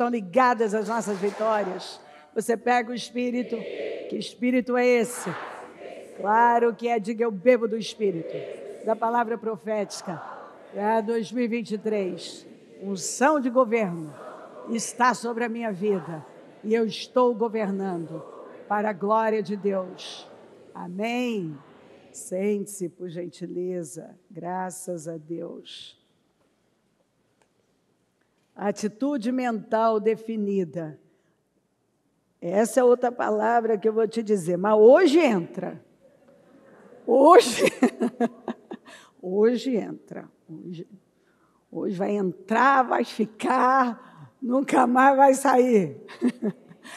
estão ligadas às nossas vitórias. Você pega o Espírito. Que Espírito é esse? Claro que é, diga, eu bebo do Espírito, da palavra profética. 2023, unção de governo está sobre a minha vida e eu estou governando para a glória de Deus. Amém? Sente-se, por gentileza. Graças a Deus. Atitude mental definida. Essa é outra palavra que eu vou te dizer, mas hoje entra. Hoje entra. Hoje vai entrar, vai ficar, nunca mais vai sair.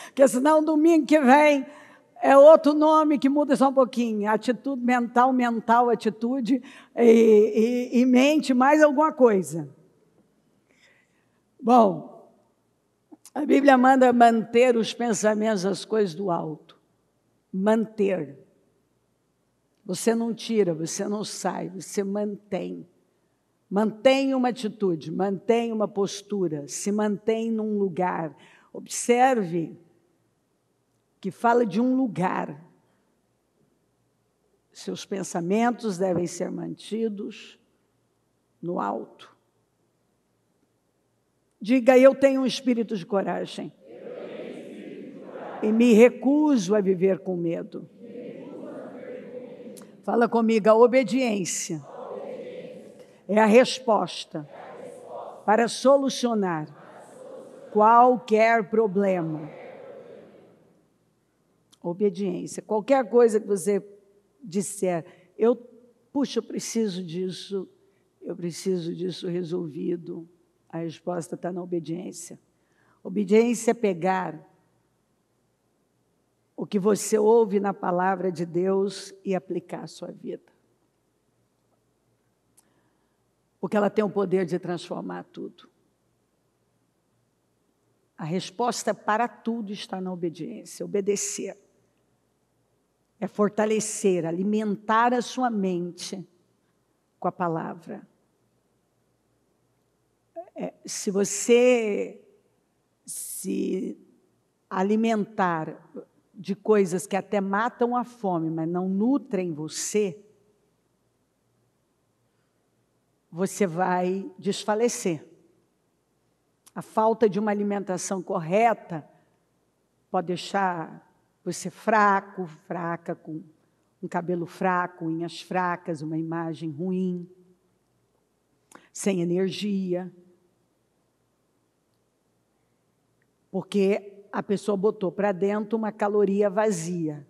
Porque senão domingo que vem é outro nome que muda só um pouquinho. Atitude mental, atitude e mente, mais alguma coisa. Bom, a Bíblia manda manter os pensamentos das coisas do alto. Manter. Você não tira, você não sai, você mantém. Mantém uma atitude, mantém uma postura, se mantém num lugar. Observe que fala de um lugar. Seus pensamentos devem ser mantidos no alto. Diga, eu tenho um espírito de coragem. E me recuso a viver com medo. Fala comigo, a obediência é a resposta para solucionar qualquer problema. Obediência. Qualquer coisa que você disser, eu preciso disso resolvido. A resposta está na obediência. Obediência é pegar o que você ouve na palavra de Deus e aplicar à sua vida. Porque ela tem o poder de transformar tudo. A resposta para tudo está na obediência. Obedecer é fortalecer, alimentar a sua mente com a palavra. Se você se alimentar de coisas que até matam a fome, mas não nutrem você, você vai desfalecer. A falta de uma alimentação correta pode deixar você fraco, fraca, com um cabelo fraco, unhas fracas, uma imagem ruim, sem energia. Porque a pessoa botou para dentro uma caloria vazia.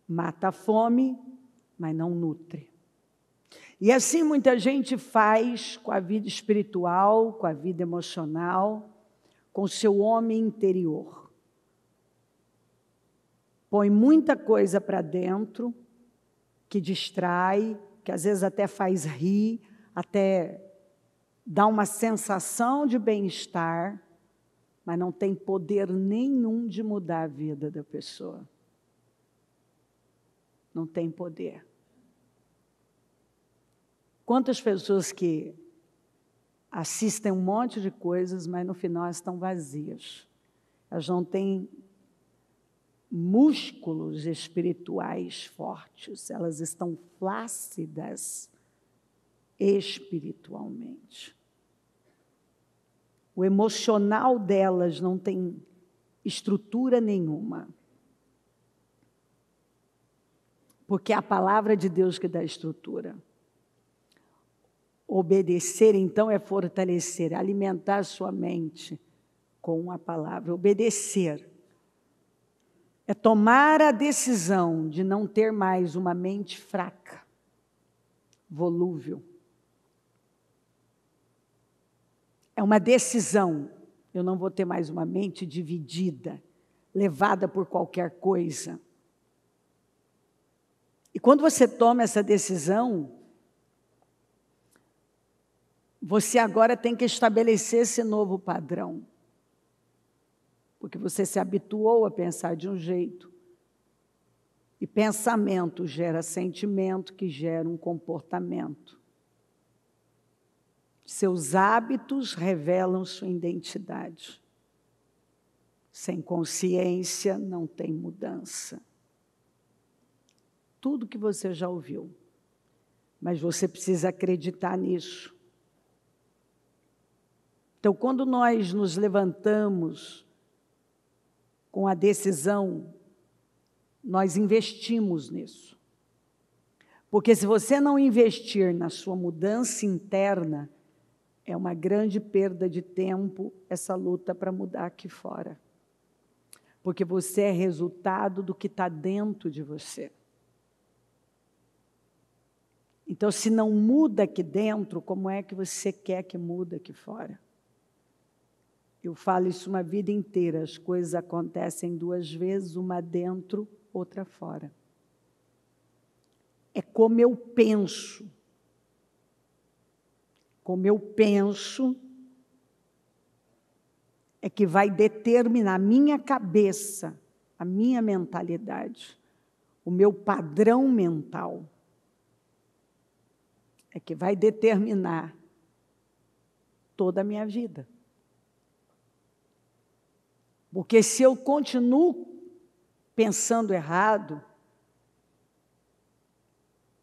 Mata a fome, mas não nutre. E assim muita gente faz com a vida espiritual, com a vida emocional, com o seu homem interior. Põe muita coisa para dentro, que distrai, que às vezes até faz rir, até dá uma sensação de bem-estar, mas não tem poder nenhum de mudar a vida da pessoa. Não tem poder. Quantas pessoas que assistem um monte de coisas, mas no final estão vazias. Elas não têm músculos espirituais fortes, elas estão flácidas espiritualmente. O emocional delas não tem estrutura nenhuma. Porque é a palavra de Deus que dá estrutura. Obedecer, então, é fortalecer, alimentar sua mente com a palavra. Obedecer é tomar a decisão de não ter mais uma mente fraca, volúvel. É uma decisão. Eu não vou ter mais uma mente dividida, levada por qualquer coisa. E quando você toma essa decisão, você agora tem que estabelecer esse novo padrão. Porque você se habituou a pensar de um jeito. E pensamento gera sentimento, que gera um comportamento. Seus hábitos revelam sua identidade. Sem consciência não tem mudança. Tudo que você já ouviu. Mas você precisa acreditar nisso. Então, quando nós nos levantamos com a decisão, nós investimos nisso. Porque se você não investir na sua mudança interna, é uma grande perda de tempo essa luta para mudar aqui fora. Porque você é resultado do que está dentro de você. Então, se não muda aqui dentro, como é que você quer que mude aqui fora? Eu falo isso uma vida inteira, as coisas acontecem duas vezes, uma dentro, outra fora. É como eu penso. Como eu penso é que vai determinar a minha cabeça, a minha mentalidade, o meu padrão mental. É que vai determinar toda a minha vida. Porque se eu continuo pensando errado,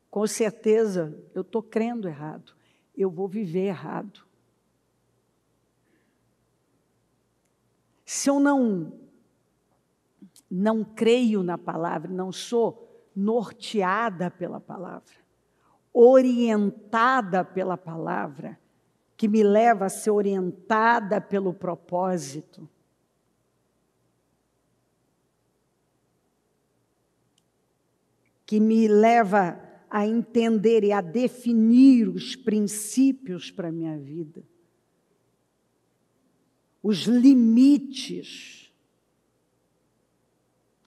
com certeza eu estou crendo errado, eu vou viver errado. Se eu não creio na palavra, não sou norteada pela palavra, orientada pela palavra, que me leva a ser orientada pelo propósito, que me leva a entender e a definir os princípios para a minha vida, os limites,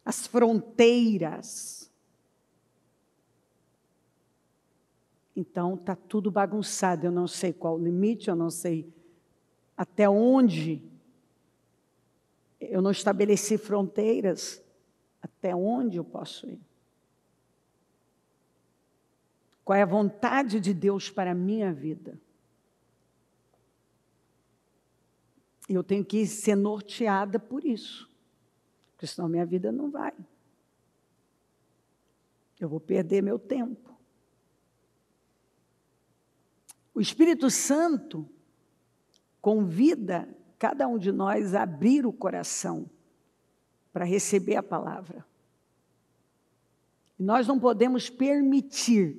as fronteiras. Então, está tudo bagunçado, eu não sei qual o limite, eu não sei até onde, eu não estabeleci fronteiras, até onde eu posso ir. Qual é a vontade de Deus para a minha vida? Eu tenho que ser norteada por isso, porque senão minha vida não vai. Eu vou perder meu tempo. O Espírito Santo convida cada um de nós a abrir o coração para receber a palavra. E nós não podemos permitir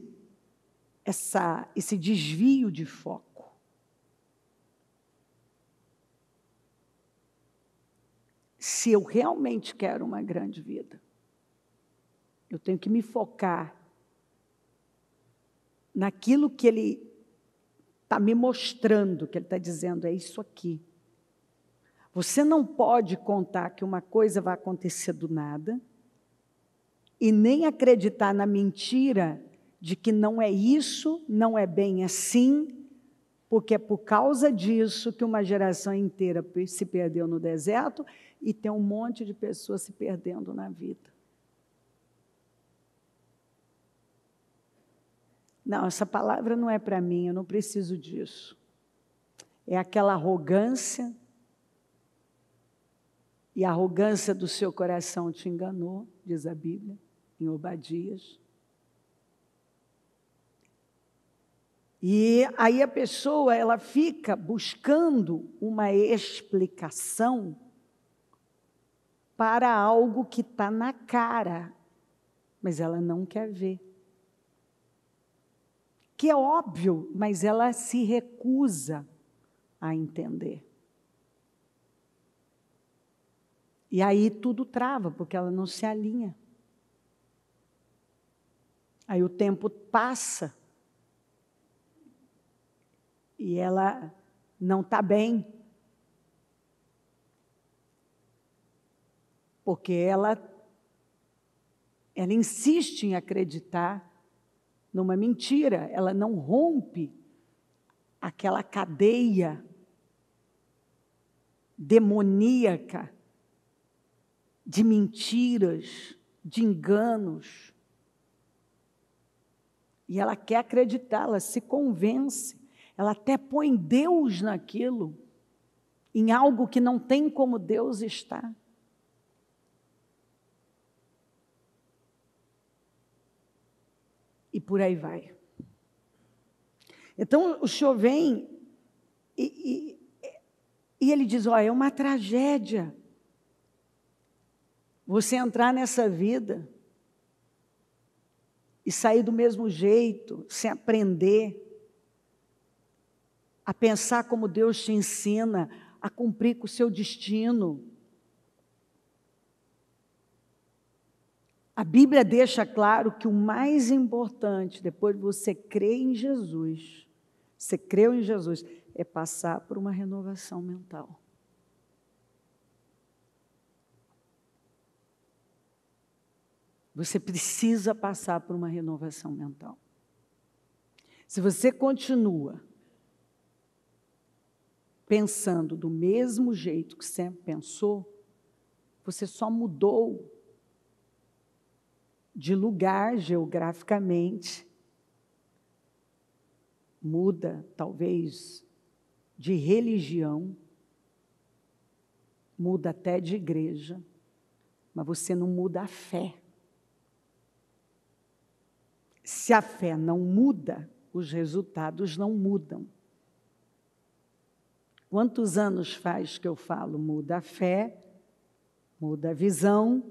esse desvio de foco. Se eu realmente quero uma grande vida, eu tenho que me focar naquilo que Ele está me mostrando, que Ele está dizendo, é isso aqui. Você não pode contar que uma coisa vai acontecer do nada e nem acreditar na mentira de que não é isso, não é bem assim, porque é por causa disso que uma geração inteira se perdeu no deserto e tem um monte de pessoas se perdendo na vida. Não, essa palavra não é para mim, eu não preciso disso. É aquela arrogância, e a arrogância do seu coração te enganou, diz a Bíblia, em Obadias. E aí a pessoa, ela fica buscando uma explicação para algo que está na cara, mas ela não quer ver. Que é óbvio, mas ela se recusa a entender. E aí tudo trava, porque ela não se alinha. Aí o tempo passa e ela não está bem, porque ela insiste em acreditar numa mentira, ela não rompe aquela cadeia demoníaca de mentiras, de enganos. E ela quer acreditar, ela se convence, ela até põe Deus naquilo, em algo que não tem como Deus estar. e por aí vai. Então, o Senhor vem e Ele diz, é uma tragédia você entrar nessa vida e sair do mesmo jeito, sem aprender a pensar como Deus te ensina, a cumprir com o seu destino. A Bíblia deixa claro que o mais importante, depois de você crer em Jesus, você creu em Jesus, é passar por uma renovação mental. Você precisa passar por uma renovação mental. Se você continua pensando do mesmo jeito que sempre pensou, você só mudou de lugar geograficamente, muda talvez de religião, muda até de igreja, mas você não muda a fé. Se a fé não muda, os resultados não mudam. Quantos anos faz que eu falo? Muda a fé, muda a visão,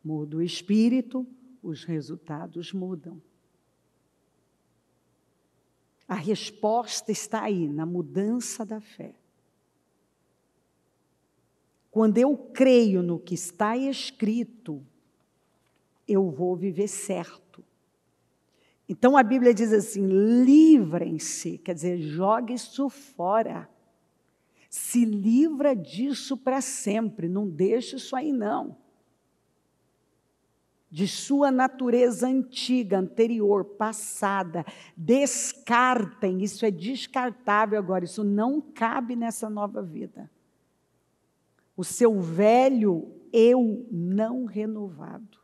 muda o espírito, os resultados mudam. A resposta está aí, na mudança da fé. Quando eu creio no que está escrito, eu vou viver certo. Então a Bíblia diz assim, livrem-se, quer dizer, jogue isso fora. Se livra disso para sempre, não deixe isso aí não. De sua natureza antiga, anterior, passada, descartem, isso é descartável agora, isso não cabe nessa nova vida. O seu velho eu não renovado,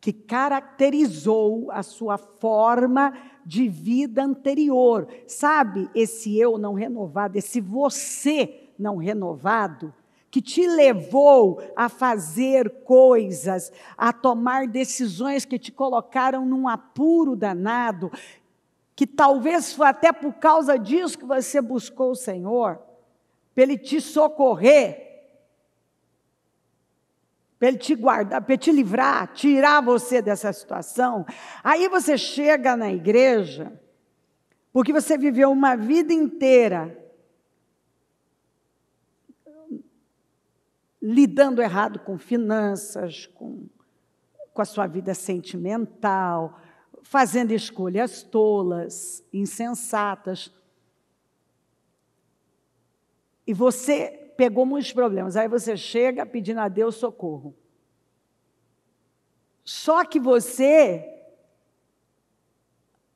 que caracterizou a sua forma de vida anterior. Sabe, esse eu não renovado, esse você não renovado, que te levou a fazer coisas, a tomar decisões que te colocaram num apuro danado, que talvez foi até por causa disso que você buscou o Senhor, para Ele te socorrer, para Ele te guardar, para Ele te livrar, tirar você dessa situação. Aí você chega na igreja, porque você viveu uma vida inteira lidando errado com finanças, com a sua vida sentimental, fazendo escolhas tolas, insensatas. E você pegou muitos problemas. Aí você chega pedindo a Deus socorro. Só que você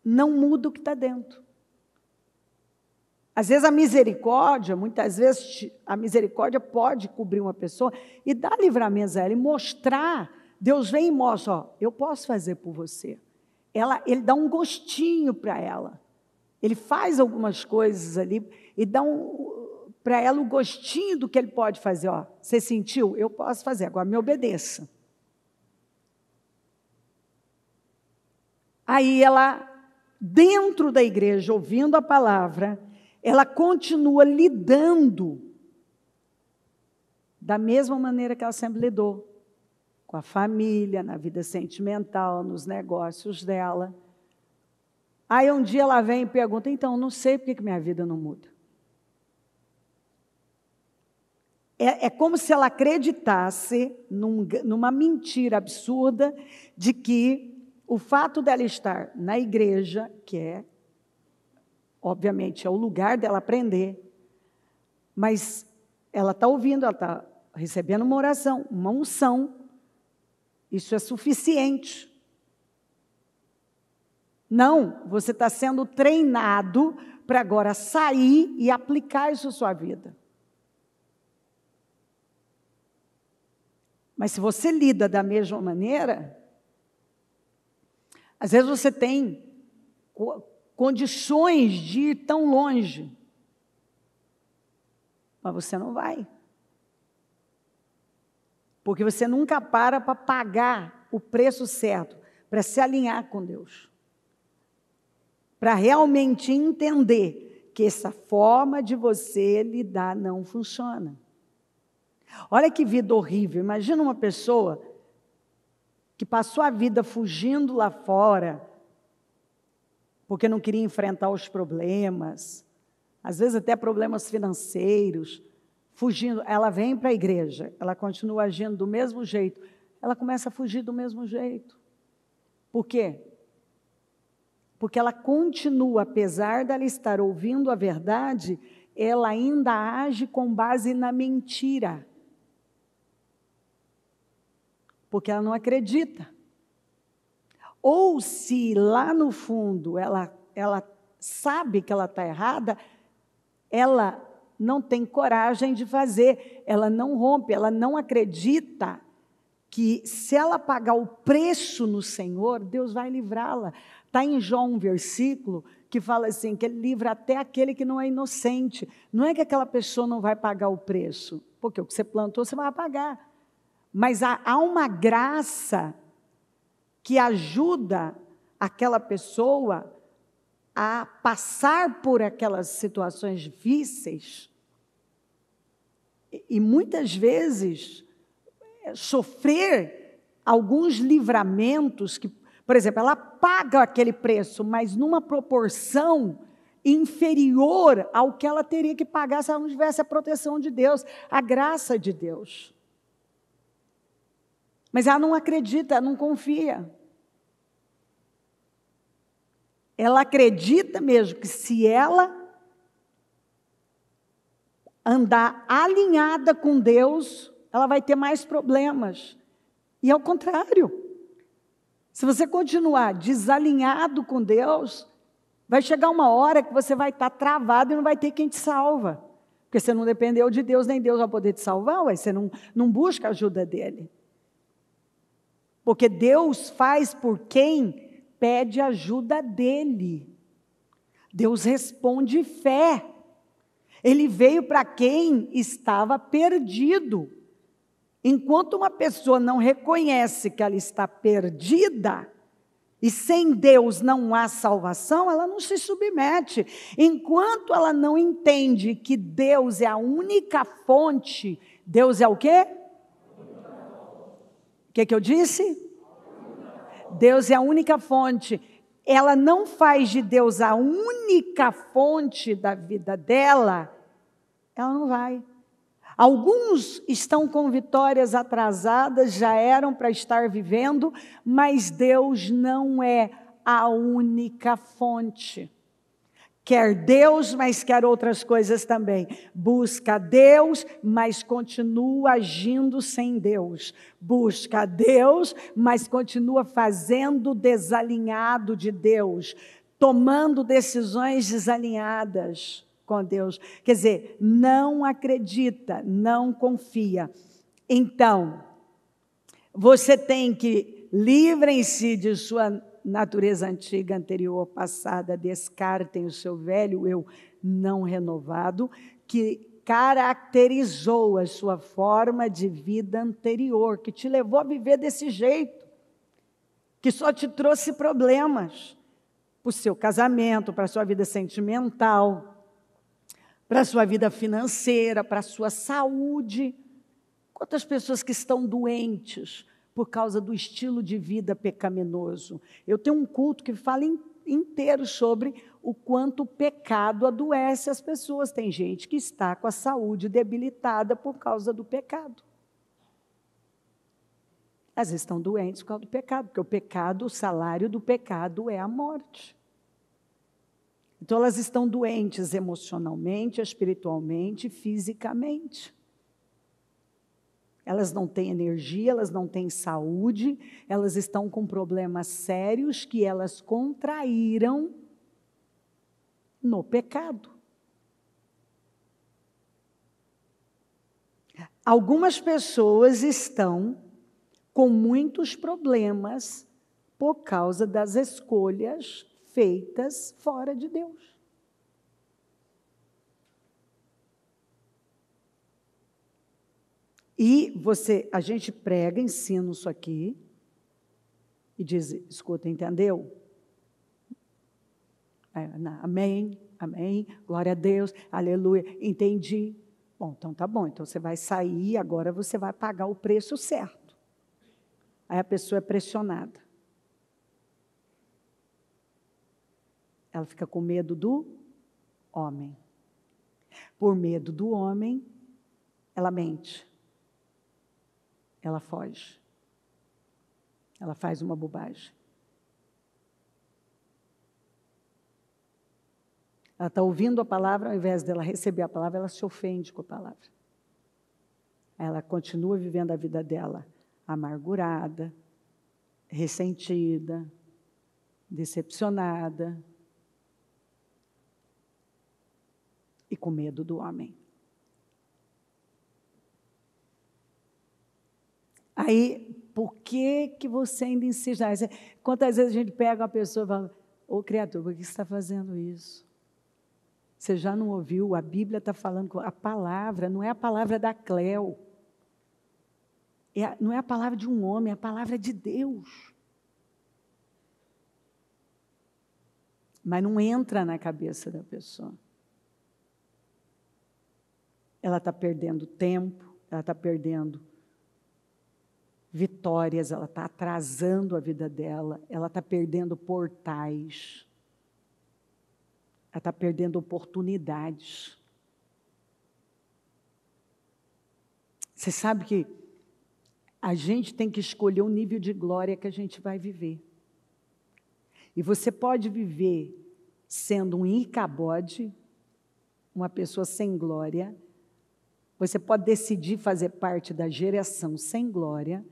não muda o que está dentro. Às vezes a misericórdia, muitas vezes a misericórdia pode cobrir uma pessoa e dar livramentos a ela, e mostrar, Deus vem e mostra, eu posso fazer por você. Ele dá um gostinho para ela. Ele faz algumas coisas ali e dá para ela o gostinho do que Ele pode fazer. Você sentiu? Eu posso fazer, agora me obedeça. Aí ela, dentro da igreja, ouvindo a palavra, ela continua lidando da mesma maneira que ela sempre lidou, com a família, na vida sentimental, nos negócios dela. Aí um dia ela vem e pergunta, então, não sei por que minha vida não muda. É como se ela acreditasse numa mentira absurda de que o fato dela estar na igreja, que obviamente é o lugar dela aprender, mas ela está ouvindo, ela está recebendo uma oração, uma unção, isso é suficiente. Não, você está sendo treinado para agora sair e aplicar isso à sua vida. Mas se você lida da mesma maneira, às vezes você tem condições de ir tão longe, mas você não vai. Porque você nunca para pagar o preço certo. para se alinhar com Deus, para realmente entender que essa forma de você lidar não funciona. Olha que vida horrível. Imagina uma pessoa que passou a vida fugindo lá fora, porque não queria enfrentar os problemas, às vezes até problemas financeiros, fugindo. Ela vem para a igreja, ela continua agindo do mesmo jeito, ela começa a fugir do mesmo jeito. Por quê? Porque ela continua, apesar dela estar ouvindo a verdade, ela ainda age com base na mentira. Porque ela não acredita. Ou se lá no fundo ela sabe que ela está errada, ela não tem coragem de fazer, ela não rompe, ela não acredita que se ela pagar o preço no Senhor, Deus vai livrá-la. Está em João um versículo que fala assim, que ele livra até aquele que não é inocente. Não é que aquela pessoa não vai pagar o preço, porque o que você plantou, você vai pagar. Mas há uma graça que ajuda aquela pessoa a passar por aquelas situações difíceis e muitas vezes sofrer alguns livramentos que, por exemplo, ela paga aquele preço, mas numa proporção inferior ao que ela teria que pagar se ela não tivesse a proteção de Deus, a graça de Deus. Mas ela não acredita, ela não confia. Ela acredita mesmo que se ela andar alinhada com Deus, ela vai ter mais problemas. E ao contrário, se você continuar desalinhado com Deus, vai chegar uma hora que você vai estar travado e não vai ter quem te salva. Porque você não dependeu de Deus, nem Deus vai poder te salvar, ué, você não busca a ajuda dele. Porque Deus faz por quem pede ajuda dele. Deus responde fé. Ele veio para quem estava perdido. Enquanto uma pessoa não reconhece que ela está perdida, e sem Deus não há salvação, ela não se submete. Enquanto ela não entende que Deus é a única fonte, Deus é o quê? O que eu disse? Deus é a única fonte. Ela não faz de Deus a única fonte da vida dela, ela não vai. Alguns estão com vitórias atrasadas, já eram para estar vivendo, mas Deus não é a única fonte. Quer Deus, mas quer outras coisas também. Busca Deus, mas continua agindo sem Deus. Busca Deus, mas continua fazendo desalinhado de Deus, tomando decisões desalinhadas com Deus. Quer dizer, não acredita, não confia. Então, você tem que livrem-se de sua natureza antiga, anterior, passada, descartem o seu velho eu não renovado, que caracterizou a sua forma de vida anterior, que te levou a viver desse jeito, que só te trouxe problemas para o seu casamento, para a sua vida sentimental, para a sua vida financeira, para a sua saúde. Quantas pessoas que estão doentes por causa do estilo de vida pecaminoso? Eu tenho um culto que fala inteiro sobre o quanto o pecado adoece as pessoas. Tem gente que está com a saúde debilitada por causa do pecado. Às vezes estão doentes por causa do pecado, porque o pecado, o salário do pecado é a morte. Então elas estão doentes emocionalmente, espiritualmente, fisicamente. Elas não têm energia, elas não têm saúde, elas estão com problemas sérios que elas contraíram no pecado. Algumas pessoas estão com muitos problemas por causa das escolhas feitas fora de Deus. E a gente prega, ensina isso aqui, e diz, escuta, entendeu? Amém, amém, glória a Deus, aleluia, entendi. Bom, então tá bom, então você vai sair, agora você vai pagar o preço certo. Aí a pessoa é pressionada. Ela fica com medo do homem. Por medo do homem, ela mente. Ela foge. Ela faz uma bobagem. Ela está ouvindo a palavra, ao invés dela receber a palavra, ela se ofende com a palavra. Ela continua vivendo a vida dela amargurada, ressentida, decepcionada e com medo do homem. Aí, por que você ainda insiste? Quantas vezes a gente pega uma pessoa e fala, ô criatura, por que você está fazendo isso? Você já não ouviu? A Bíblia está falando, a palavra não é a palavra da Cleo. Não é a palavra de um homem, é a palavra de Deus. Mas não entra na cabeça da pessoa. Ela está perdendo tempo, ela está perdendo vitórias, ela está atrasando a vida dela, ela está perdendo portais, ela está perdendo oportunidades. Você sabe que a gente tem que escolher o nível de glória que a gente vai viver. E você pode viver sendo um Icabode, uma pessoa sem glória. Você pode decidir fazer parte da geração sem glória.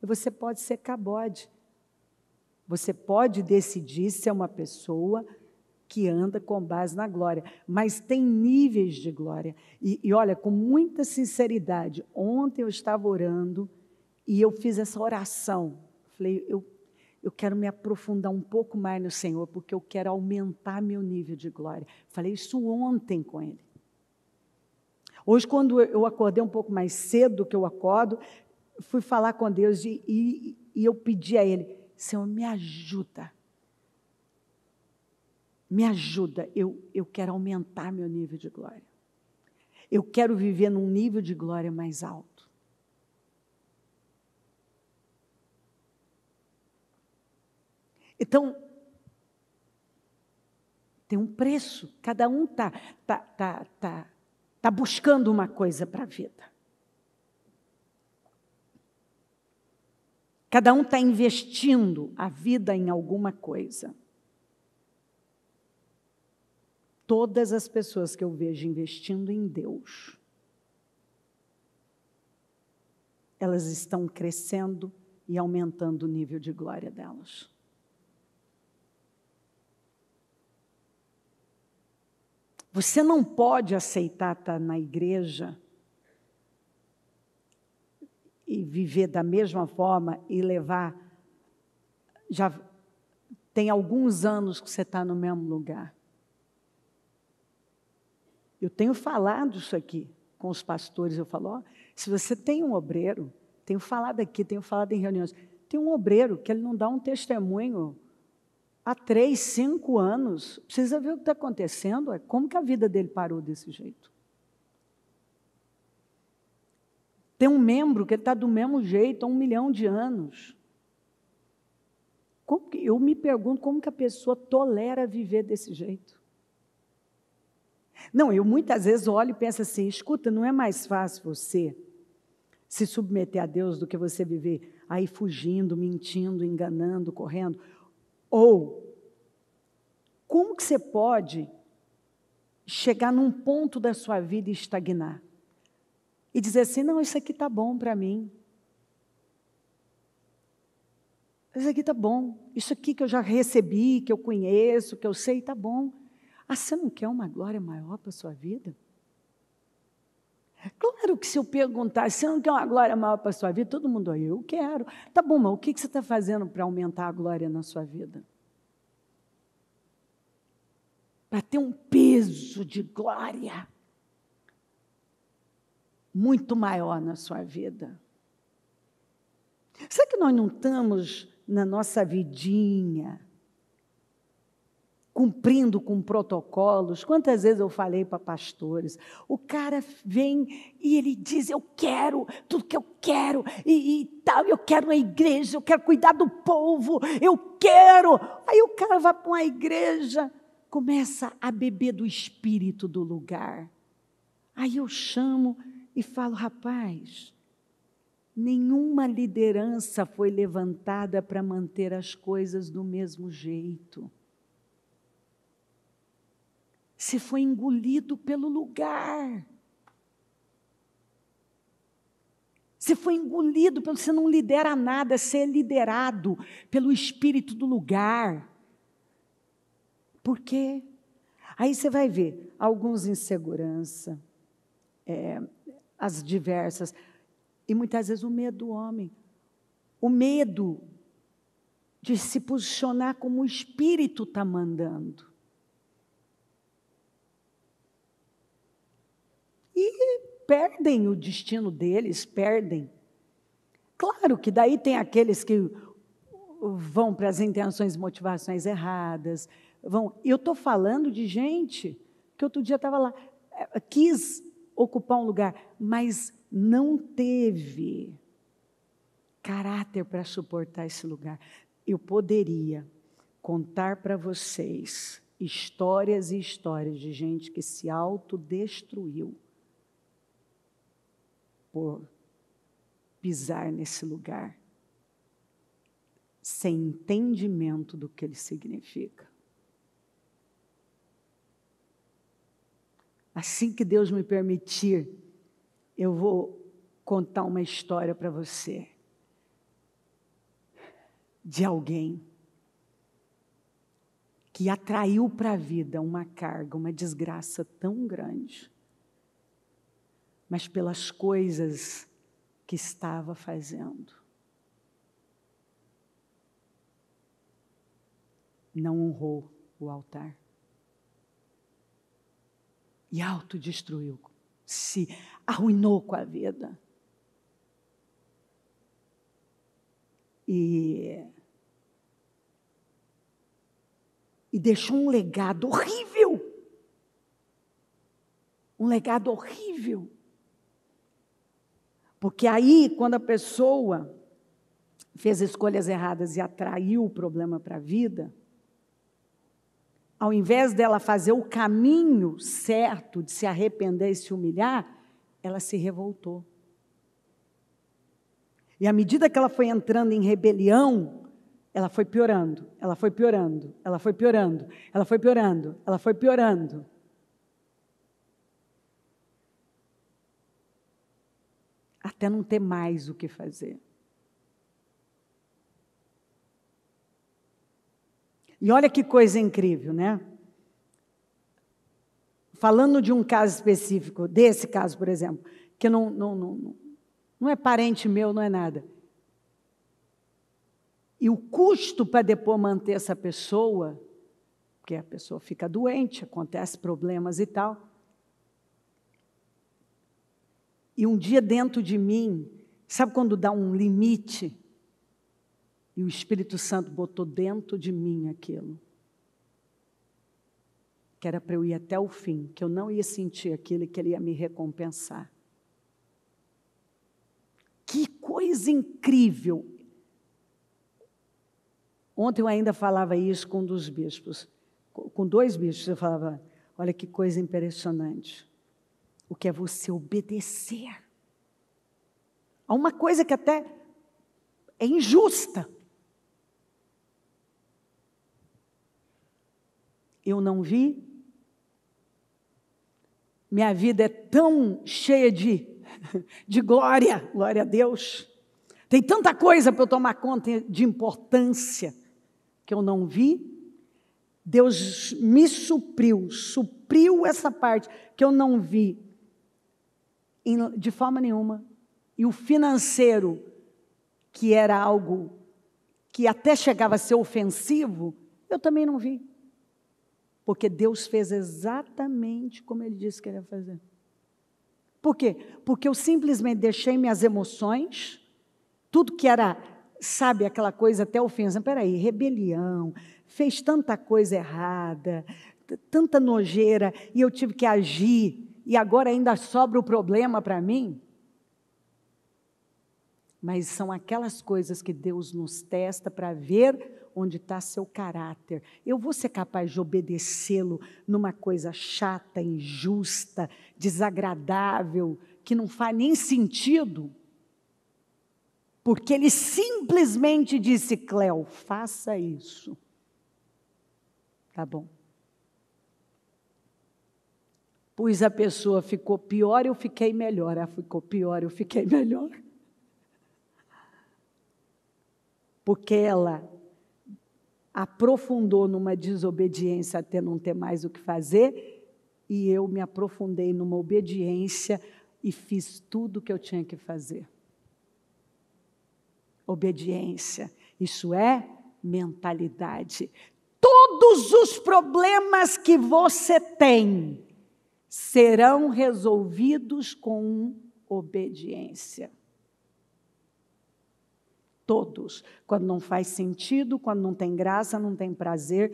E você pode ser Cabode. Você pode decidir ser uma pessoa que anda com base na glória. Mas tem níveis de glória. E olha, com muita sinceridade, ontem eu estava orando e eu fiz essa oração. Falei, eu quero me aprofundar um pouco mais no Senhor, porque eu quero aumentar meu nível de glória. Falei isso ontem com ele. Hoje, quando eu acordei um pouco mais cedo do que eu acordo, fui falar com Deus e eu pedi a Ele, Senhor, me ajuda. Me ajuda, eu quero aumentar meu nível de glória. Eu quero viver num nível de glória mais alto. Então, tem um preço. Cada um está buscando uma coisa para a vida. Cada um está investindo a vida em alguma coisa. Todas as pessoas que eu vejo investindo em Deus, elas estão crescendo e aumentando o nível de glória delas. Você não pode aceitar estar na igreja e viver da mesma forma e levar... Já tem alguns anos que você está no mesmo lugar. Eu tenho falado isso aqui com os pastores. Eu falo, se você tem um obreiro, tenho falado aqui, tenho falado em reuniões, tem um obreiro que ele não dá um testemunho há 3, 5 anos, precisa ver o que está acontecendo, como que a vida dele parou desse jeito. Tem um membro que está do mesmo jeito há 1 milhão de anos. Eu me pergunto como que a pessoa tolera viver desse jeito. Não, eu muitas vezes olho e penso assim, escuta, não é mais fácil você se submeter a Deus do que você viver aí fugindo, mentindo, enganando, correndo? Ou, como que você pode chegar num ponto da sua vida e estagnar? E dizer assim, não, isso aqui está bom para mim. Isso aqui está bom. Isso aqui que eu já recebi, que eu conheço, que eu sei, está bom. Você não quer uma glória maior para a sua vida? Claro que se eu perguntar, você não quer uma glória maior para a sua vida? Todo mundo, eu quero. Tá bom, mas o que você está fazendo para aumentar a glória na sua vida? Para ter um peso de glória muito maior na sua vida. Será que nós não estamos na nossa vidinha, cumprindo com protocolos. Quantas vezes eu falei para pastores, o cara vem e ele diz, eu quero tudo que eu quero, e tal, eu quero uma igreja, eu quero cuidar do povo, eu quero. Aí o cara vai para uma igreja, começa a beber do espírito do lugar. Aí eu chamo e falo, rapaz, nenhuma liderança foi levantada para manter as coisas do mesmo jeito. Você foi engolido pelo lugar. Você foi engolido, você não lidera nada, você é liderado pelo espírito do lugar. Por quê? Aí você vai ver alguns insegurança, as diversas, e muitas vezes o medo do homem. O medo de se posicionar como o espírito está mandando. E perdem o destino deles, perdem. Claro que daí tem aqueles que vão para as intenções e motivações erradas. Eu estou falando de gente que outro dia estava lá, quis ocupar um lugar, mas não teve caráter para suportar esse lugar. Eu poderia contar para vocês histórias e histórias de gente que se autodestruiu por pisar nesse lugar, sem entendimento do que ele significa. Assim que Deus me permitir, eu vou contar uma história para você, de alguém que atraiu para a vida uma carga, uma desgraça tão grande, mas pelas coisas que estava fazendo. Não honrou o altar. E autodestruiu, se arruinou com a vida. E deixou um legado horrível. Um legado horrível. Porque aí, quando a pessoa fez escolhas erradas e atraiu o problema para a vida, ao invés dela fazer o caminho certo de se arrepender e se humilhar, ela se revoltou. E à medida que ela foi entrando em rebelião, ela foi piorando, ela foi piorando, ela foi piorando, ela foi piorando, ela foi piorando. Até não ter mais o que fazer. E olha que coisa incrível, né? Falando de um caso específico, desse caso, por exemplo, que não é parente meu, não é nada. E o custo para depois manter essa pessoa, porque a pessoa fica doente, acontece problemas e tal. E um dia dentro de mim, sabe quando dá um limite? E o Espírito Santo botou dentro de mim aquilo. Que era para eu ir até o fim, que eu não ia sentir aquilo e que ele ia me recompensar. Que coisa incrível! Ontem eu ainda falava isso com um dos bispos, com 2 bispos, eu falava, olha que coisa impressionante. O que é você obedecer a uma coisa que até é injusta. Eu não vi. Minha vida é tão cheia de glória, glória a Deus. Tem tanta coisa para eu tomar conta de importância que eu não vi. Deus me supriu essa parte que eu não vi de forma nenhuma. E o financeiro, que era algo que até chegava a ser ofensivo, eu também não vi. Porque Deus fez exatamente como Ele disse que Ele ia fazer. Por quê? Porque eu simplesmente deixei minhas emoções, tudo que era sabe, aquela coisa até ofensa. Peraí, rebelião, fez tanta coisa errada, tanta nojeira, e eu tive que agir, e agora ainda sobra o problema para mim? Mas são aquelas coisas que Deus nos testa para ver onde está seu caráter. Eu vou ser capaz de obedecê-lo numa coisa chata, injusta, desagradável, que não faz nem sentido? Porque ele simplesmente disse: Cléo, faça isso. Tá bom. Pois a pessoa ficou pior, eu fiquei melhor. Ela ficou pior, eu fiquei melhor. Porque ela aprofundou numa desobediência até não ter mais o que fazer, e eu me aprofundei numa obediência e fiz tudo o que eu tinha que fazer. Obediência, isso é mentalidade. Todos os problemas que você tem serão resolvidos com obediência. Todos. Quando não faz sentido, quando não tem graça, não tem prazer,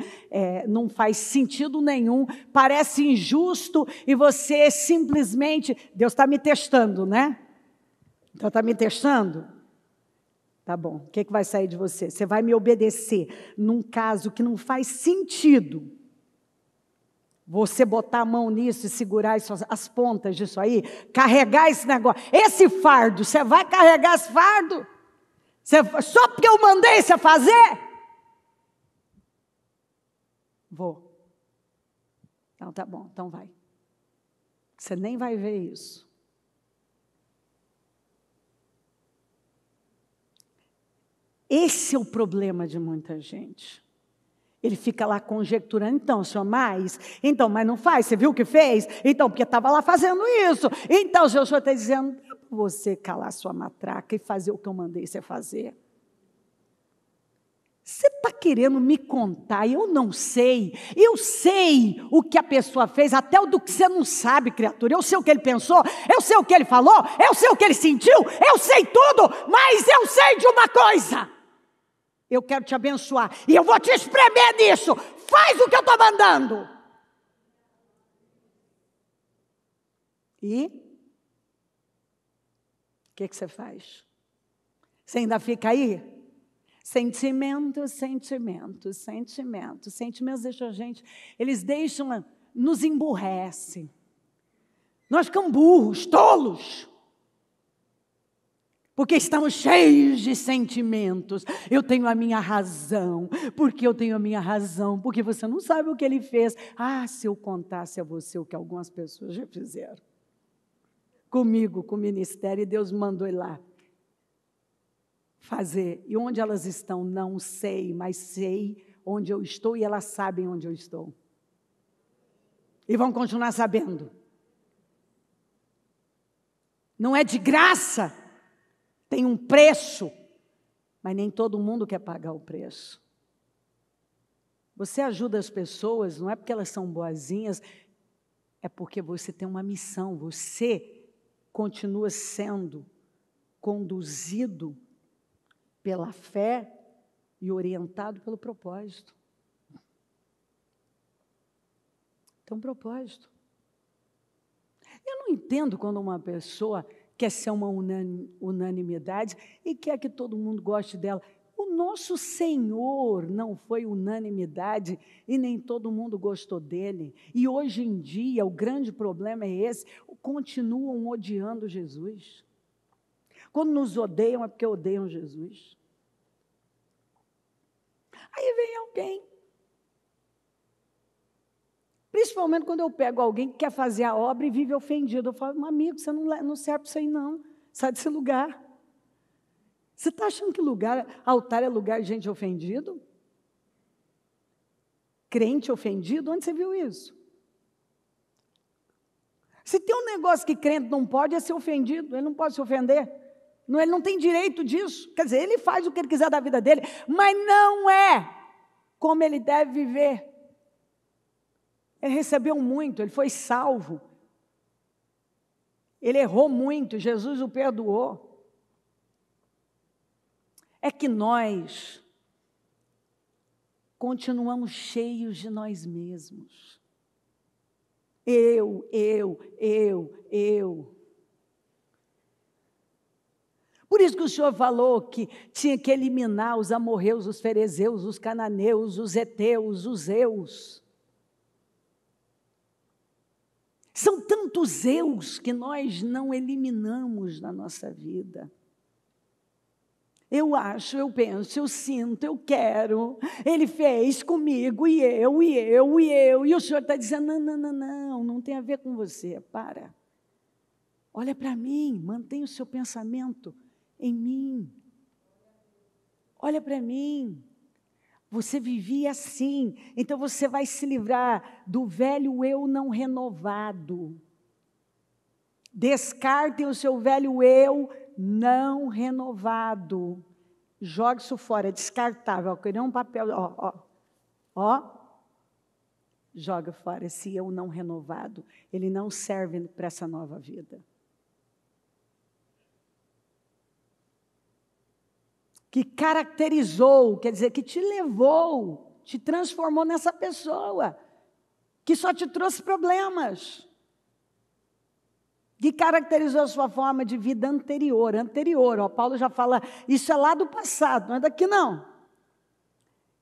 não faz sentido nenhum, parece injusto e você simplesmente... Deus está me testando, né? Então está me testando? Tá bom, o que vai sair de você? Você vai me obedecer num caso que não faz sentido. Você botar a mão nisso e segurar as pontas disso aí, carregar esse negócio, esse fardo, você vai carregar esse fardo? Só porque eu mandei você fazer? Vou. Então tá bom, então vai. Você nem vai ver isso. Esse é o problema de muita gente. Ele fica lá conjecturando, então, senhor, mas não faz, você viu o que fez? Então, porque estava lá fazendo isso. Então, o senhor está dizendo, é para você calar sua matraca e fazer o que eu mandei você fazer. Você está querendo me contar, eu não sei. Eu sei o que a pessoa fez, até o do que você não sabe, criatura. Eu sei o que ele pensou, eu sei o que ele falou, eu sei o que ele sentiu, eu sei tudo, mas eu sei de uma coisa. Eu quero te abençoar e eu vou te espremer nisso. Faz o que eu estou mandando. E? O que você faz? Você ainda fica aí? Sentimentos deixam a gente, eles deixam, nos emburrecem. Nós ficamos burros, tolos. Porque estamos cheios de sentimentos. Eu tenho a minha razão. Porque eu tenho a minha razão? Porque você não sabe o que ele fez. Ah, se eu contasse a você o que algumas pessoas já fizeram. Comigo, com o ministério, e Deus mandou ir lá fazer. E onde elas estão? Não sei, mas sei onde eu estou e elas sabem onde eu estou. E vão continuar sabendo. Não é de graça. Tem um preço, mas nem todo mundo quer pagar o preço. Você ajuda as pessoas, não é porque elas são boazinhas, é porque você tem uma missão, você continua sendo conduzido pela fé e orientado pelo propósito. Tem um propósito. Eu não entendo quando uma pessoa quer ser uma unanimidade e quer que todo mundo goste dela. O nosso Senhor não foi unanimidade e nem todo mundo gostou dele. E hoje em dia o grande problema é esse, continuam odiando Jesus. Quando nos odeiam é porque odeiam Jesus. Aí vem alguém, principalmente quando eu pego alguém que quer fazer a obra e vive ofendido. Eu falo, meu amigo, você não serve para isso aí não, sai desse lugar. Você está achando que altar é lugar de gente ofendido? Crente ofendido? Onde você viu isso? Se tem um negócio que crente não pode, é ser ofendido, ele não pode se ofender. Não, ele não tem direito disso. Quer dizer, ele faz o que ele quiser da vida dele, mas não é como ele deve viver. Ele recebeu muito, ele foi salvo. Ele errou muito, Jesus o perdoou. é que nós continuamos cheios de nós mesmos. Eu. Por isso que o Senhor falou que tinha que eliminar os amorreus, os ferezeus, os cananeus, os heteus, os eus. São tantos eus que nós não eliminamos na nossa vida. Eu acho, eu penso, eu sinto, eu quero. Ele fez comigo, e eu. E o Senhor está dizendo, não tem a ver com você, para. Olha para mim, mantenha o seu pensamento em mim. Olha para mim. Você vivia assim, então você vai se livrar do velho eu não renovado. Descartem o seu velho eu não renovado. Jogue isso fora, é descartável. Queria um papel, ó. Joga fora esse eu não renovado. Ele não serve para essa nova vida. Que caracterizou, quer dizer, que te levou, te transformou nessa pessoa, que só te trouxe problemas, que caracterizou a sua forma de vida anterior, Paulo já fala, isso é lá do passado, não é daqui não.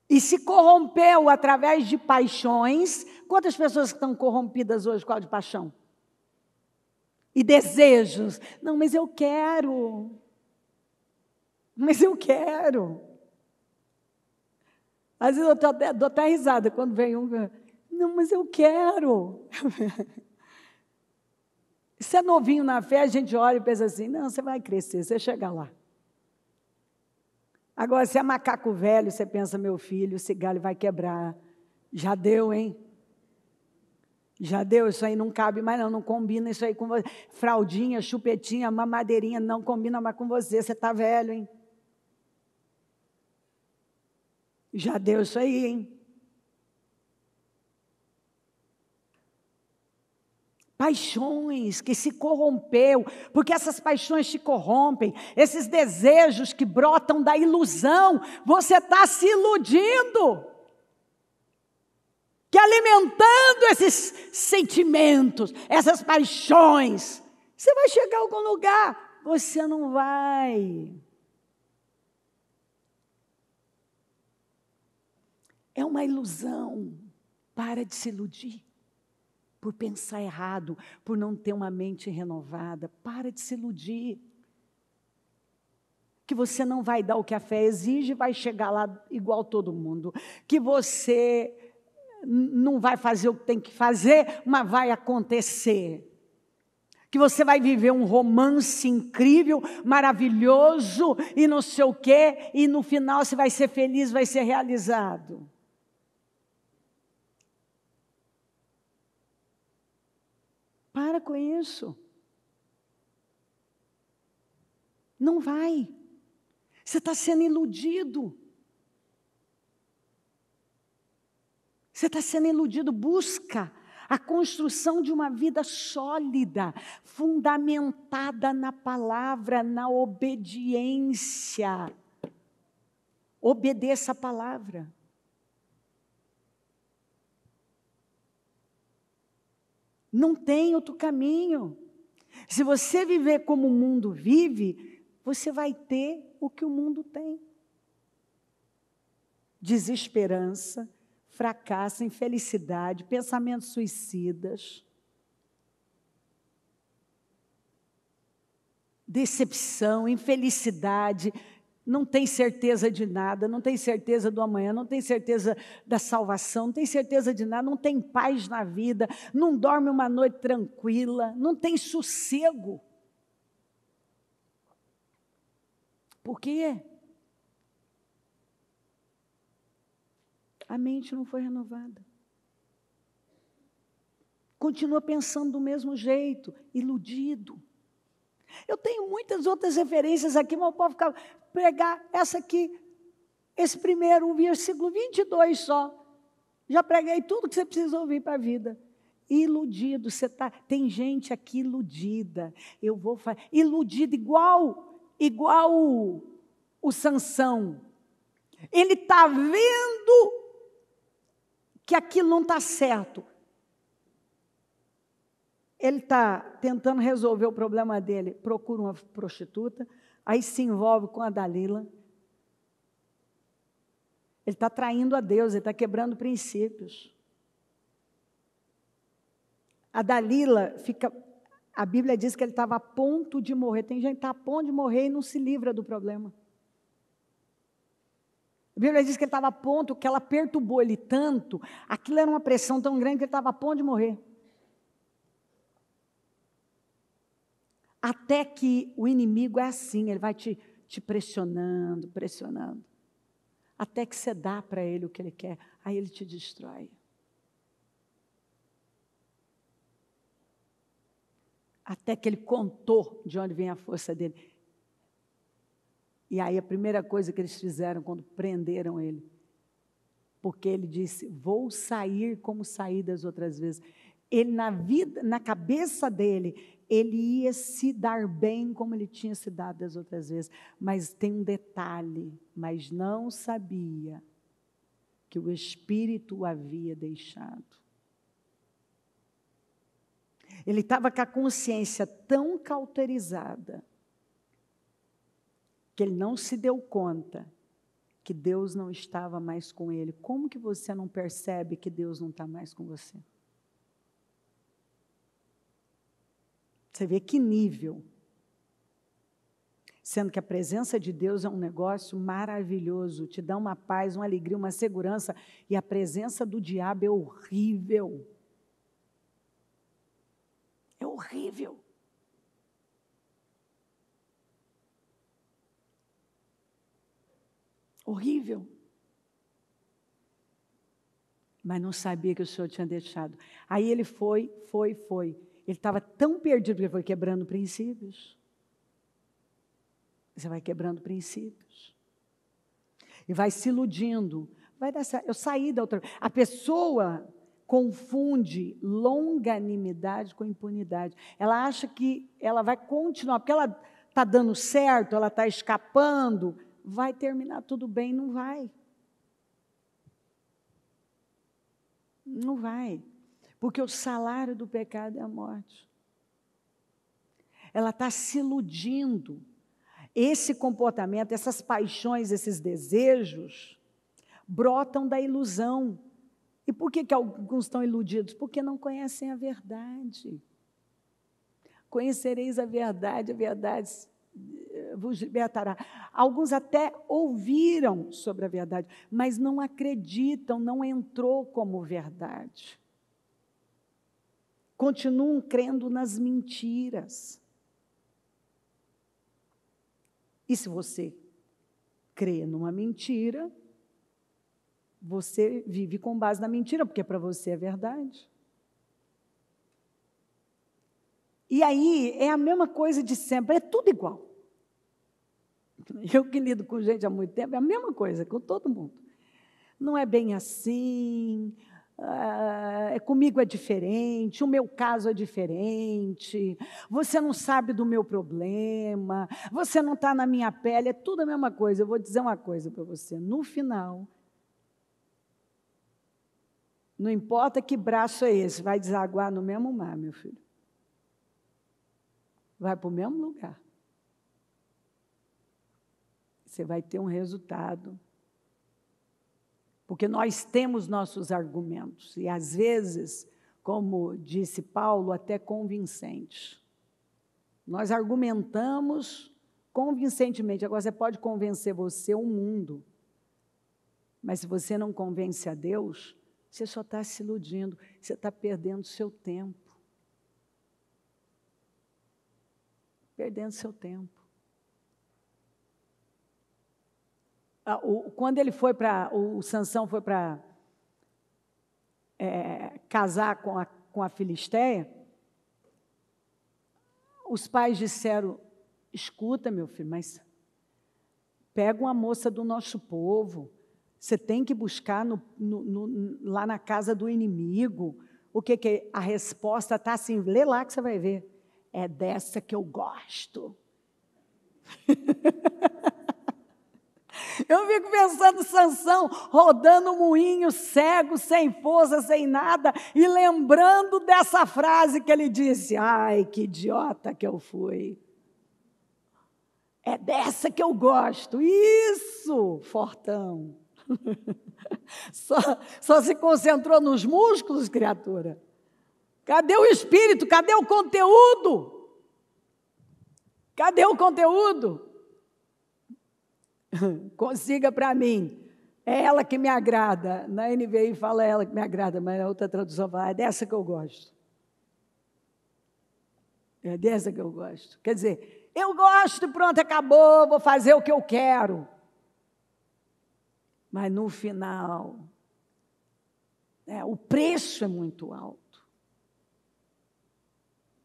E se corrompeu através de paixões. Quantas pessoas estão corrompidas hoje por causa de paixão? E desejos. Não, mas eu quero. Às vezes eu dou até risada quando vem um. Não, mas eu quero. Se é novinho na fé, a gente olha e pensa assim, não, você vai crescer, você chega lá. Agora, se é macaco velho, você pensa, meu filho, esse galho vai quebrar. Já deu, hein? Já deu, isso aí não cabe mais não combina isso aí com você. Fraldinha, chupetinha, mamadeirinha, não combina mais com você está velho, hein? Já deu isso aí, hein? Paixões que se corrompeu, porque essas paixões te corrompem, esses desejos que brotam da ilusão, você está se iludindo, que alimentando esses sentimentos, essas paixões, você vai chegar a algum lugar, você não vai. É uma ilusão, para de se iludir. Por pensar errado, por não ter uma mente renovada. Para de se iludir. Que você não vai dar o que a fé exige e vai chegar lá igual todo mundo. Que você não vai fazer o que tem que fazer, mas vai acontecer. Que você vai viver um romance incrível, maravilhoso e não sei o quê, e no final você vai ser feliz, vai ser realizado. Para com isso. Não vai. Você está sendo iludido. Você está sendo iludido. Busca a construção de uma vida sólida, fundamentada na palavra, na obediência. Obedeça a palavra. Não tem outro caminho. Se você viver como o mundo vive, você vai ter o que o mundo tem. Desesperança, fracasso, infelicidade, pensamentos suicidas, decepção, infelicidade, não tem certeza de nada, não tem certeza do amanhã, não tem certeza da salvação, não tem certeza de nada, não tem paz na vida, não dorme uma noite tranquila, não tem sossego. Por quê? A mente não foi renovada. Continua pensando do mesmo jeito, iludido. Eu tenho muitas outras referências aqui, mas eu posso pregar essa aqui, esse primeiro, o versículo 22 só. Já preguei tudo que você precisa ouvir para a vida. Iludido, tem gente aqui iludida. Eu vou falar, iludida igual o Sansão, ele está vendo que aquilo não está certo. Ele está tentando resolver o problema dele, procura uma prostituta, aí se envolve com a Dalila. Ele está traindo a Deus, ele está quebrando princípios. A Dalila fica... A Bíblia diz que ele estava a ponto de morrer. Tem gente que está a ponto de morrer e não se livra do problema. A Bíblia diz que ele estava a ponto, que ela perturbou ele tanto, aquilo era uma pressão tão grande que ele estava a ponto de morrer. Até que o inimigo é assim, ele vai te pressionando, pressionando. Até que você dá para ele o que ele quer, aí ele te destrói. Até que ele contou de onde vem a força dele. E aí a primeira coisa que eles fizeram quando prenderam ele, porque ele disse, vou sair como saí das outras vezes. Ele na cabeça dele, ele ia se dar bem como ele tinha se dado das outras vezes. Mas tem um detalhe, mas não sabia que o Espírito o havia deixado. Ele estava com a consciência tão cauterizada que ele não se deu conta que Deus não estava mais com ele. Como que você não percebe que Deus não está mais com você? Você vê que nível. Sendo que a presença de Deus é um negócio maravilhoso, te dá uma paz, uma alegria, uma segurança, e a presença do diabo é horrível. É horrível. Horrível. Mas não sabia que o Senhor tinha deixado. Aí ele foi. Ele estava tão perdido que ele foi quebrando princípios. Você vai quebrando princípios. E vai se iludindo. Vai dar certo. Eu saí da outra. A pessoa confunde longanimidade com impunidade. Ela acha que ela vai continuar, porque ela está dando certo, ela está escapando, vai terminar tudo bem. Não vai. Não vai. Porque o salário do pecado é a morte. Ela está se iludindo. Esse comportamento, essas paixões, esses desejos, brotam da ilusão. E por que alguns estão iludidos? Porque não conhecem a verdade. Conhecereis a verdade vos libertará. Alguns até ouviram sobre a verdade, mas não acreditam, não entrou como verdade. Continuam crendo nas mentiras. E se você crê numa mentira, você vive com base na mentira, porque para você é verdade. E aí é a mesma coisa de sempre, é tudo igual. Eu que lido com gente há muito tempo, é a mesma coisa com todo mundo. Não é bem assim, comigo é diferente, o meu caso é diferente, você não sabe do meu problema, você não está na minha pele, é tudo a mesma coisa. Eu vou dizer uma coisa para você, no final, não importa que braço é esse, vai desaguar no mesmo mar, meu filho. Vai para o mesmo lugar. Você vai ter um resultado. Porque nós temos nossos argumentos, e às vezes, como disse Paulo, até convincentes. Nós argumentamos convincentemente. Agora, você pode convencer você, o mundo, mas se você não convence a Deus, você só está se iludindo, você está perdendo seu tempo. Perdendo seu tempo. Quando ele foi o Sansão foi para casar com a Filisteia, os pais disseram, escuta, meu filho, mas pega uma moça do nosso povo, você tem que buscar lá na casa do inimigo. O que é? A resposta está assim, lê lá que você vai ver. É dessa que eu gosto. Eu fico pensando Sansão rodando um moinho, cego, sem força, sem nada, e lembrando dessa frase que ele disse: ai, que idiota que eu fui. É dessa que eu gosto. Isso, fortão. Só se concentrou nos músculos, criatura. Cadê o espírito? Cadê o conteúdo? Cadê o conteúdo? Consiga para mim. É ela que me agrada. Na NVI fala ela que me agrada, mas na outra tradução fala, é dessa que eu gosto. É dessa que eu gosto. Quer dizer, eu gosto, pronto, acabou, vou fazer o que eu quero. Mas no final, o preço é muito alto.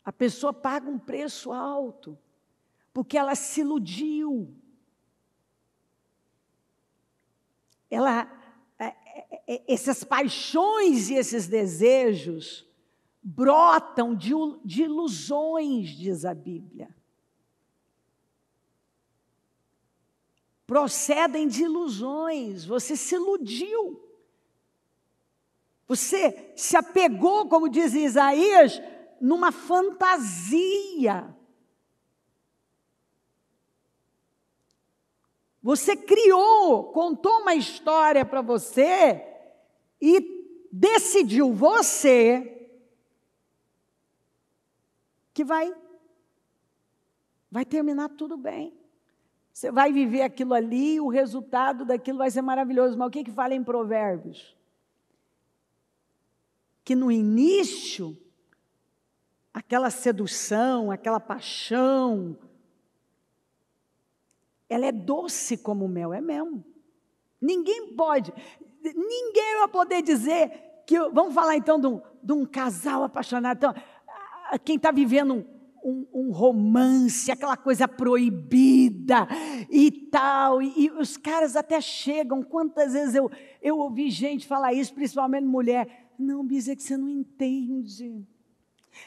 A pessoa paga um preço alto, porque ela se iludiu. Essas paixões e esses desejos brotam de ilusões, diz a Bíblia. Procedem de ilusões, você se iludiu. Você se apegou, como diz Isaías, numa fantasia. Você criou, contou uma história para você e decidiu você que vai terminar tudo bem. Você vai viver aquilo ali, o resultado daquilo vai ser maravilhoso. Mas o que fala em Provérbios? Que no início, aquela sedução, aquela paixão, ela é doce como o mel, é mesmo. Ninguém vai poder dizer que... Vamos falar então de um casal apaixonado. Então, quem está vivendo um romance, aquela coisa proibida e tal, e os caras até chegam, quantas vezes eu ouvi gente falar isso, principalmente mulher, não, Bisa, é que você não entende,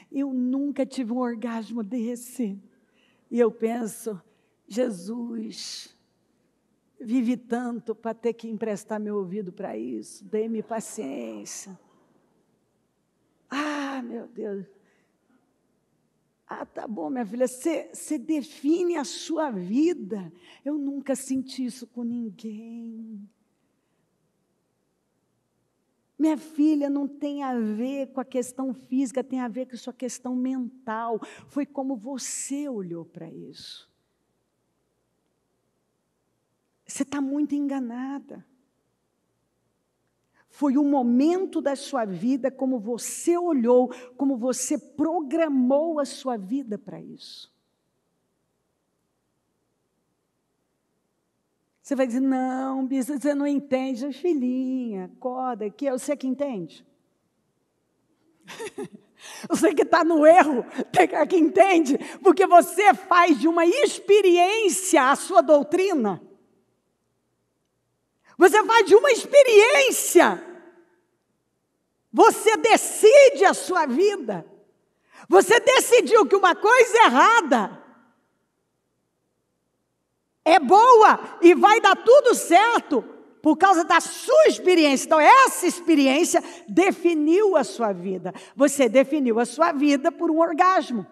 eu nunca tive um orgasmo desse, e eu penso, Jesus, vivi tanto para ter que emprestar meu ouvido para isso, dê-me paciência, meu Deus. Tá bom, minha filha, você define a sua vida. Eu nunca senti isso com ninguém. Minha filha, não tem a ver com a questão física, tem a ver com a sua questão mental. Foi como você olhou para isso. Você está muito enganada. Foi o momento da sua vida, como você olhou, como você programou a sua vida para isso. Você vai dizer, não, Bisa, você não entende. Filhinha, acorda aqui, é você que entende. Você que está no erro, que entende, porque você faz de uma experiência a sua doutrina. Você faz de uma experiência. Você decide a sua vida. Você decidiu que uma coisa errada é boa e vai dar tudo certo por causa da sua experiência. Então, essa experiência definiu a sua vida. Você definiu a sua vida por um orgasmo.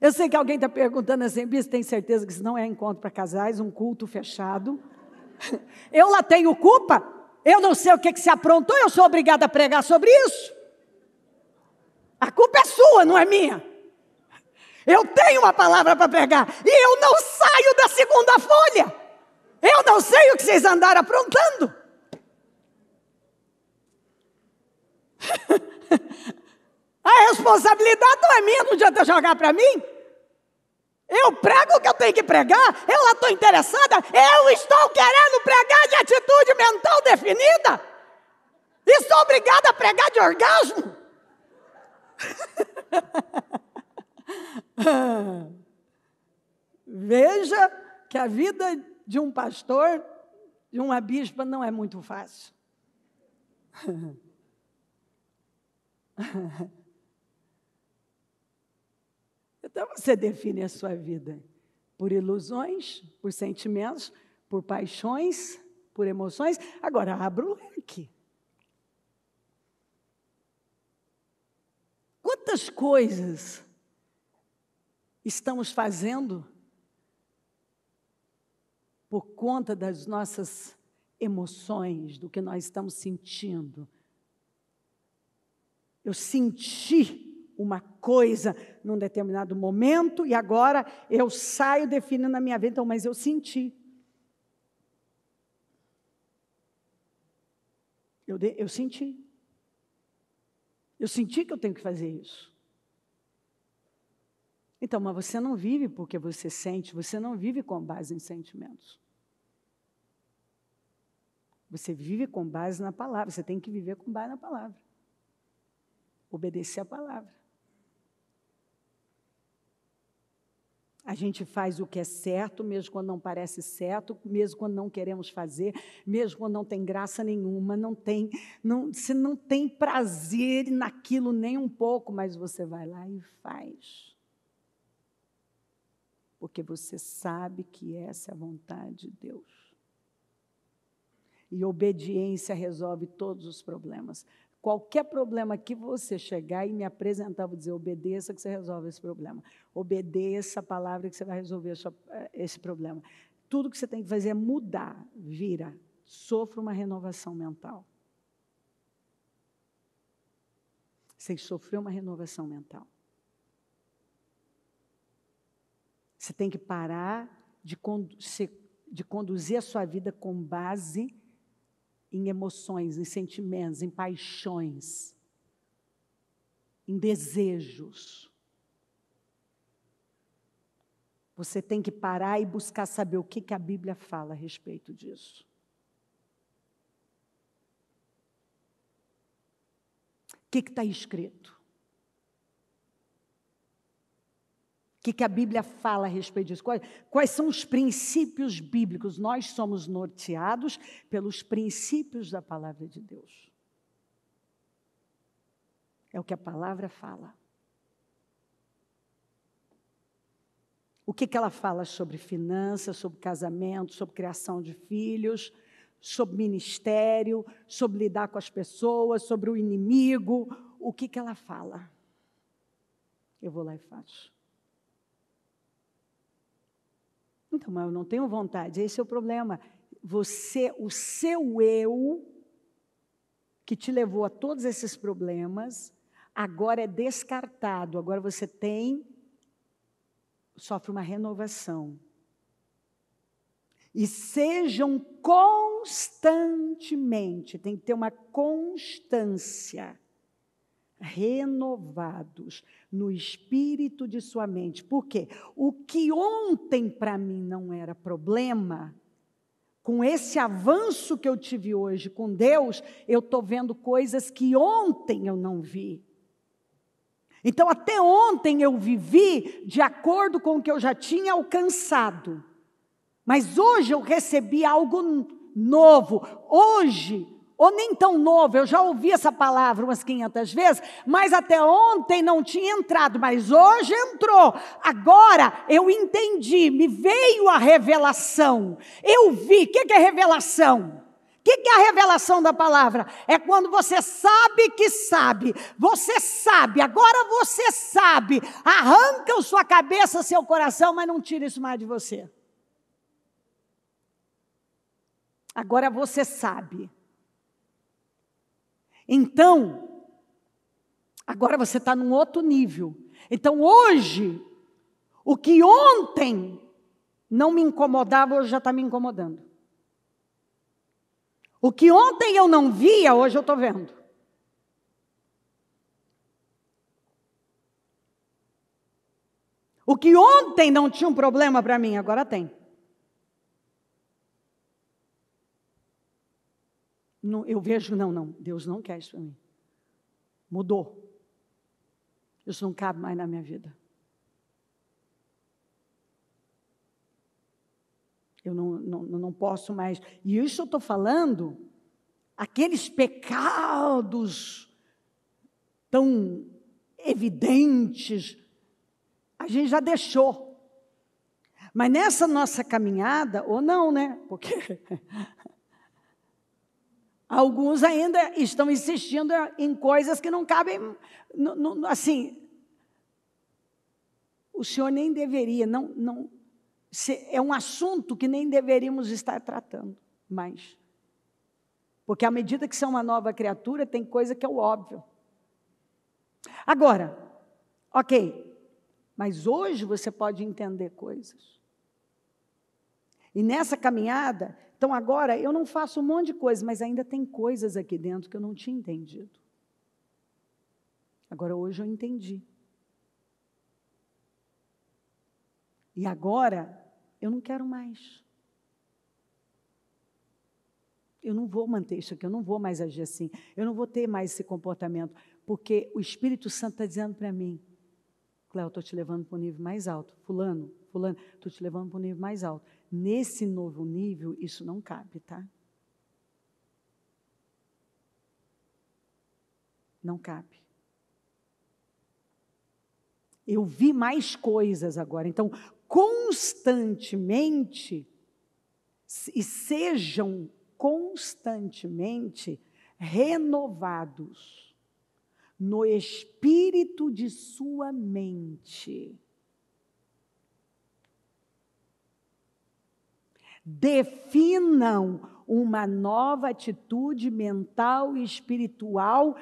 Eu sei que alguém está perguntando assim, Bisa, tem certeza que isso não é encontro para casais, um culto fechado? Eu lá tenho culpa? Eu não sei o que se aprontou, eu sou obrigada a pregar sobre isso? A culpa é sua, não é minha. Eu tenho uma palavra para pregar e eu não saio da segunda folha. Eu não sei o que vocês andaram aprontando. A responsabilidade não é minha, não adianta jogar para mim. Eu prego o que eu tenho que pregar, eu lá estou interessada, eu estou querendo pregar de atitude mental definida. E sou obrigada a pregar de orgasmo. Veja que a vida de um pastor, de uma bispa, não é muito fácil. Eu Então você define a sua vida por ilusões, por sentimentos, por paixões, por emoções. Agora, abra o leque. Quantas coisas estamos fazendo por conta das nossas emoções, do que nós estamos sentindo? Eu senti uma coisa num determinado momento e agora eu saio definindo a minha vida, então, mas eu senti. Eu senti. Eu senti que eu tenho que fazer isso. Então, mas você não vive porque você sente, você não vive com base em sentimentos. Você vive com base na palavra, você tem que viver com base na palavra. Obedecer a palavra. A gente faz o que é certo, mesmo quando não parece certo, mesmo quando não queremos fazer, mesmo quando não tem graça nenhuma, você não tem prazer naquilo nem um pouco, mas você vai lá e faz. Porque você sabe que essa é a vontade de Deus. E obediência resolve todos os problemas. Qualquer problema que você chegar e me apresentar, eu vou dizer, obedeça que você resolve esse problema. Obedeça a palavra que você vai resolver esse problema. Tudo que você tem que fazer é mudar, vira, sofra uma renovação mental. Você sofreu uma renovação mental. Você tem que parar de conduzir a sua vida com base em emoções, em sentimentos, em paixões, em desejos. Você tem que parar e buscar saber o que a Bíblia fala a respeito disso. O que está escrito? O que a Bíblia fala a respeito disso? Quais são os princípios bíblicos? Nós somos norteados pelos princípios da palavra de Deus. É o que a palavra fala. O que ela fala sobre finanças, sobre casamento, sobre criação de filhos, sobre ministério, sobre lidar com as pessoas, sobre o inimigo. O que ela fala? Eu vou lá e faço. Então, mas eu não tenho vontade, esse é o problema. O seu eu, que te levou a todos esses problemas, agora é descartado, agora você sofre uma renovação. E sejam constantemente, tem que ter uma constância, renovados no espírito de sua mente. Por quê? O que ontem para mim não era problema, com esse avanço que eu tive hoje com Deus, eu estou vendo coisas que ontem eu não vi. Então, até ontem eu vivi de acordo com o que eu já tinha alcançado. Mas hoje eu recebi algo novo. Hoje, ou nem tão novo, eu já ouvi essa palavra umas 500 vezes, mas até ontem não tinha entrado, mas hoje entrou. Agora eu entendi, me veio a revelação. Eu vi, o que é revelação? O que é a revelação da palavra? É quando você sabe que sabe. Você sabe, agora você sabe. Arranca sua cabeça, seu coração, mas não tira isso mais de você. Agora você sabe. Então, agora você está num outro nível. Então, hoje, o que ontem não me incomodava, hoje já está me incomodando. O que ontem eu não via, hoje eu estou vendo. O que ontem não tinha um problema para mim, agora tem. Não, eu vejo, não, Deus não quer isso para mim. Mudou. Isso não cabe mais na minha vida. Eu não posso mais. E isso eu estou falando, aqueles pecados tão evidentes. a gente já deixou. Mas nessa nossa caminhada, ou não, né? Porque alguns ainda estão insistindo em coisas que não cabem, assim, o senhor nem deveria, é um assunto que nem deveríamos estar tratando mais. Porque à medida que você é uma nova criatura, tem coisa que é o óbvio. Agora, ok, mas hoje você pode entender coisas. E nessa caminhada, então agora eu não faço um monte de coisa, mas ainda tem coisas aqui dentro que eu não tinha entendido. Agora hoje eu entendi. E agora eu não quero mais. Eu não vou manter isso aqui, eu não vou mais agir assim. Eu não vou ter mais esse comportamento, porque o Espírito Santo está dizendo para mim, Cléo, estou te levando para um nível mais alto. Fulano, estou te levando para um nível mais alto. Nesse novo nível, isso não cabe, tá? Não cabe. Eu vi mais coisas agora. Então, constantemente, e sejam constantemente renovados no espírito de sua mente. Definam uma nova atitude mental e espiritual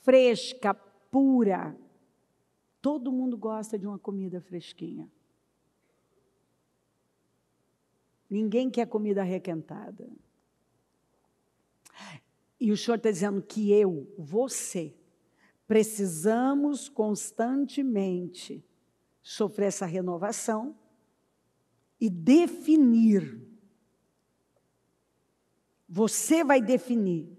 fresca, pura. Todo mundo gosta de uma comida fresquinha. Ninguém quer comida requentada. E o Senhor está dizendo que você, precisamos constantemente sofrer essa renovação e definir. Você vai definir.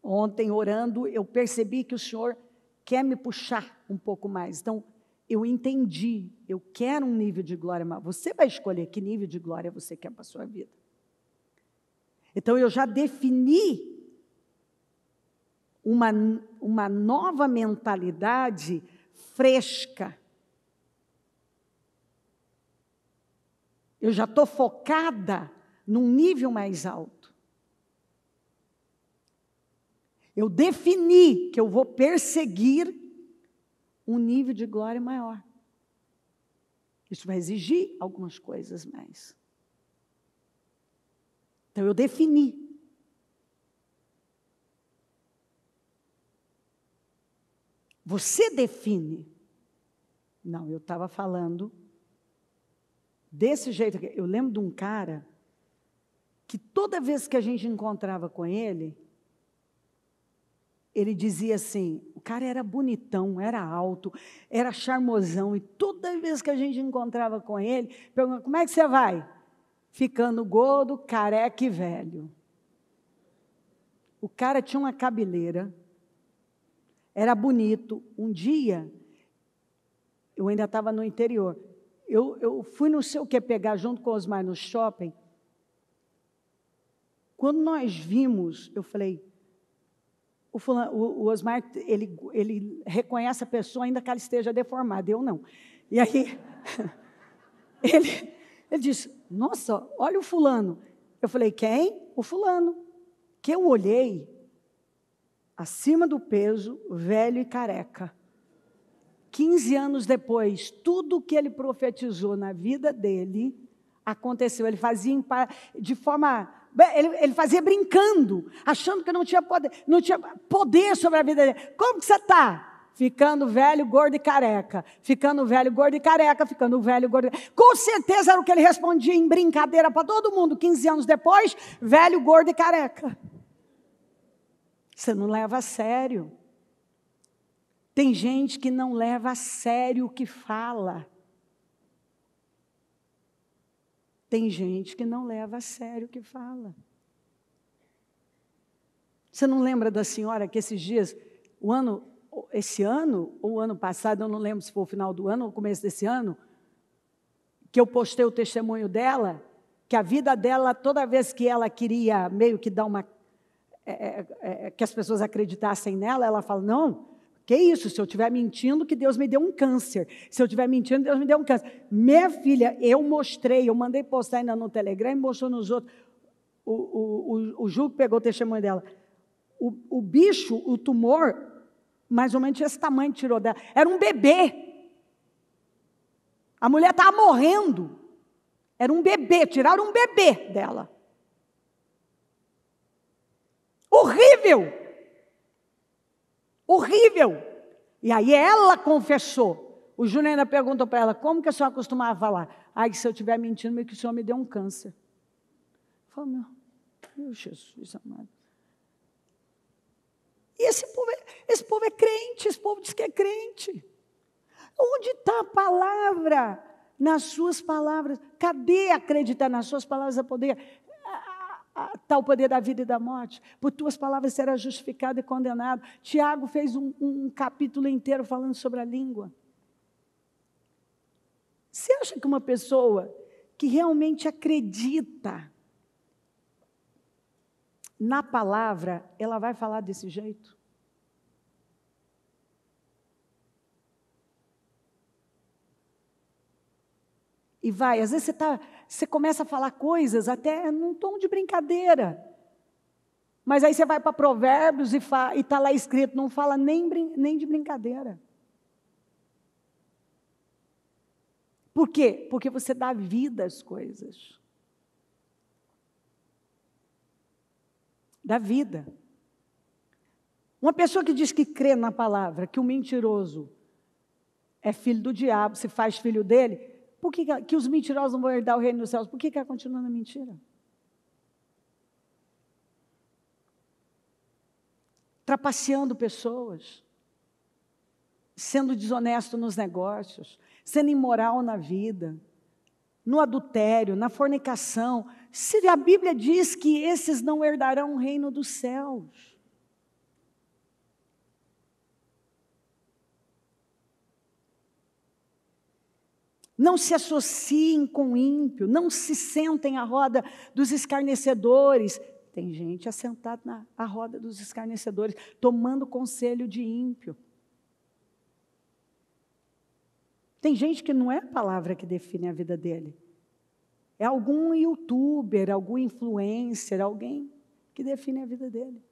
Ontem, orando, eu percebi que o Senhor quer me puxar um pouco mais. Então, eu entendi, eu quero um nível de glória maior. Você vai escolher que nível de glória você quer para a sua vida. Então, eu já defini uma nova mentalidade fresca. Eu já estou focada num nível mais alto. Eu defini que eu vou perseguir um nível de glória maior. Isso vai exigir algumas coisas mais. Então, eu defini. Você define. Não, eu estava falando desse jeito aqui. Eu lembro de um cara que toda vez que a gente encontrava com ele dizia assim, o cara era bonitão, era alto, era charmosão, e toda vez que a gente encontrava com ele, perguntava, como é que você vai? Ficando gordo, careca e velho. O cara tinha uma cabeleira, era bonito. Um dia, eu ainda estava no interior, eu fui não sei o que pegar junto com o Osmar no shopping. Quando nós vimos, eu falei, o Osmar, ele reconhece a pessoa ainda que ela esteja deformada, eu não. E aí, ele disse, nossa, olha o fulano. Eu falei, quem? O fulano. Que eu olhei, acima do peso, velho e careca. 15 anos depois, tudo o que ele profetizou na vida dele aconteceu. Ele fazia de forma... Ele fazia brincando, achando que não tinha poder sobre a vida dele. Como que você está? Ficando velho, gordo e careca. Ficando velho, gordo e careca. Ficando velho, gordo e careca. Com certeza era o que ele respondia em brincadeira para todo mundo. 15 anos depois, velho, gordo e careca. Você não leva a sério. Tem gente que não leva a sério o que fala. Tem gente que não leva a sério o que fala. Você não lembra da senhora que esses dias, esse ano, ou o ano passado, eu não lembro se foi o final do ano ou o começo desse ano, que eu postei o testemunho dela, que a vida dela, toda vez que ela queria meio que dar que as pessoas acreditassem nela, ela fala, não, Que isso, se eu estiver mentindo, que Deus me deu um câncer. Se eu estiver mentindo, Deus me deu um câncer. Minha filha, eu mandei postar ainda no Telegram e mostrou nos outros. O Ju pegou o testemunho dela. O bicho, o tumor, mais ou menos esse tamanho tirou dela. Era um bebê. A mulher estava morrendo. Era um bebê, tiraram um bebê dela. Horrível! Horrível! E aí ela confessou. O Júnior ainda perguntou para ela, como que a senhora costumava falar? Ai, se eu estiver mentindo, meio que o senhor me deu um câncer. Eu falo, meu Jesus amado. E esse povo é crente, esse povo diz que é crente. Onde está a palavra? Nas suas palavras. Cadê acreditar nas suas palavras a poder? Está o poder da vida e da morte. Por tuas palavras será justificado e condenado. Tiago fez um capítulo inteiro falando sobre a língua. Você acha que uma pessoa que realmente acredita na palavra, ela vai falar desse jeito? E vai, às vezes você começa a falar coisas até num tom de brincadeira. Mas aí você vai para Provérbios e está lá escrito, não fala nem de brincadeira. Por quê? Porque você dá vida às coisas. Dá vida. Uma pessoa que diz que crê na palavra, que o mentiroso é filho do diabo, se faz filho dele, por que os mentirosos não vão herdar o reino dos céus? Por que ela continua na mentira? Trapaceando pessoas, sendo desonesto nos negócios, sendo imoral na vida, no adultério, na fornicação. Se a Bíblia diz que esses não herdarão o reino dos céus. Não se associem com o ímpio, não se sentem à roda dos escarnecedores. Tem gente assentada à roda dos escarnecedores, tomando conselho de ímpio. Tem gente que não é a palavra que define a vida dele. É algum youtuber, algum influencer, alguém que define a vida dele.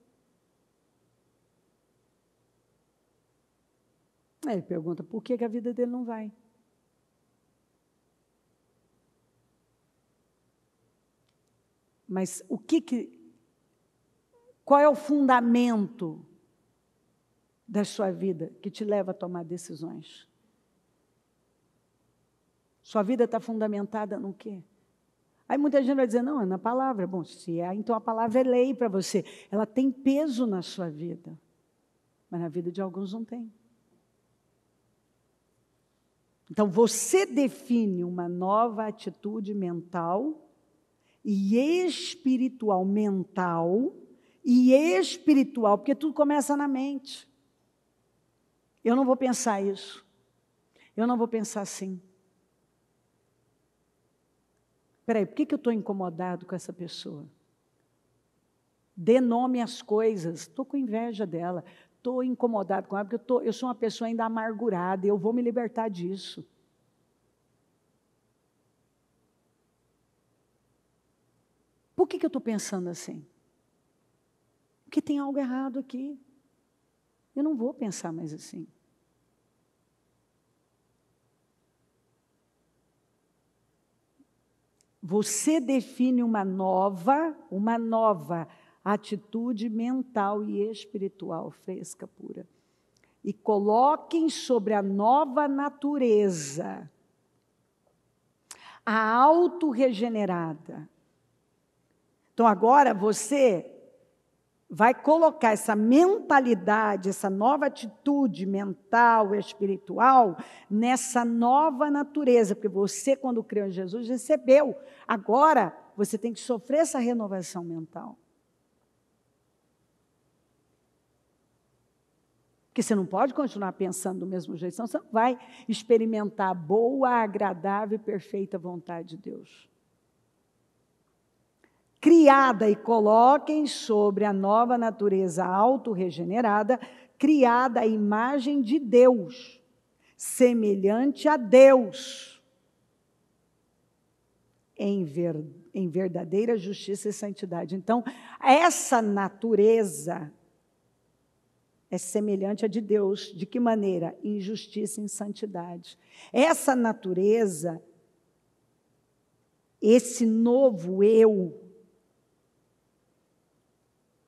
Aí ele pergunta, por que a vida dele não vai? Mas qual é o fundamento da sua vida que te leva a tomar decisões? Sua vida está fundamentada no quê? Aí muita gente vai dizer, não, é na palavra. Bom, se é, então a palavra é lei para você. Ela tem peso na sua vida. Mas na vida de alguns não tem. Então você define uma nova atitude mental e espiritual, porque tudo começa na mente. Eu não vou pensar isso. Eu não vou pensar assim. Espera aí, por que eu estou incomodado com essa pessoa? Dê nome às coisas. Estou com inveja dela. Estou incomodado com ela, porque eu sou uma pessoa ainda amargurada, e eu vou me libertar disso. Por que eu estou pensando assim? Porque tem algo errado aqui. Eu não vou pensar mais assim. Você define uma nova atitude mental e espiritual, fresca, pura. E coloquem sobre a nova natureza, a autorregenerada. Então agora você vai colocar essa mentalidade, essa nova atitude mental e espiritual nessa nova natureza, porque você, quando creu em Jesus, recebeu. Agora, você tem que sofrer essa renovação mental. Porque você não pode continuar pensando do mesmo jeito, senão você não vai experimentar a boa, agradável e perfeita vontade de Deus. Criada e coloquem sobre a nova natureza autorregenerada, criada à imagem de Deus, semelhante a Deus, em verdadeira justiça e santidade. Então, essa natureza é semelhante à de Deus. De que maneira? Em justiça e em santidade. Essa natureza, esse novo eu,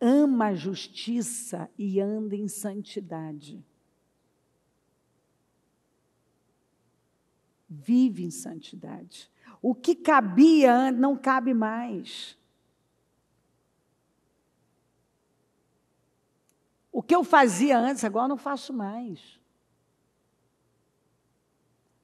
ama a justiça e anda em santidade. Vive em santidade. O que cabia antes não cabe mais. O que eu fazia antes, agora eu não faço mais.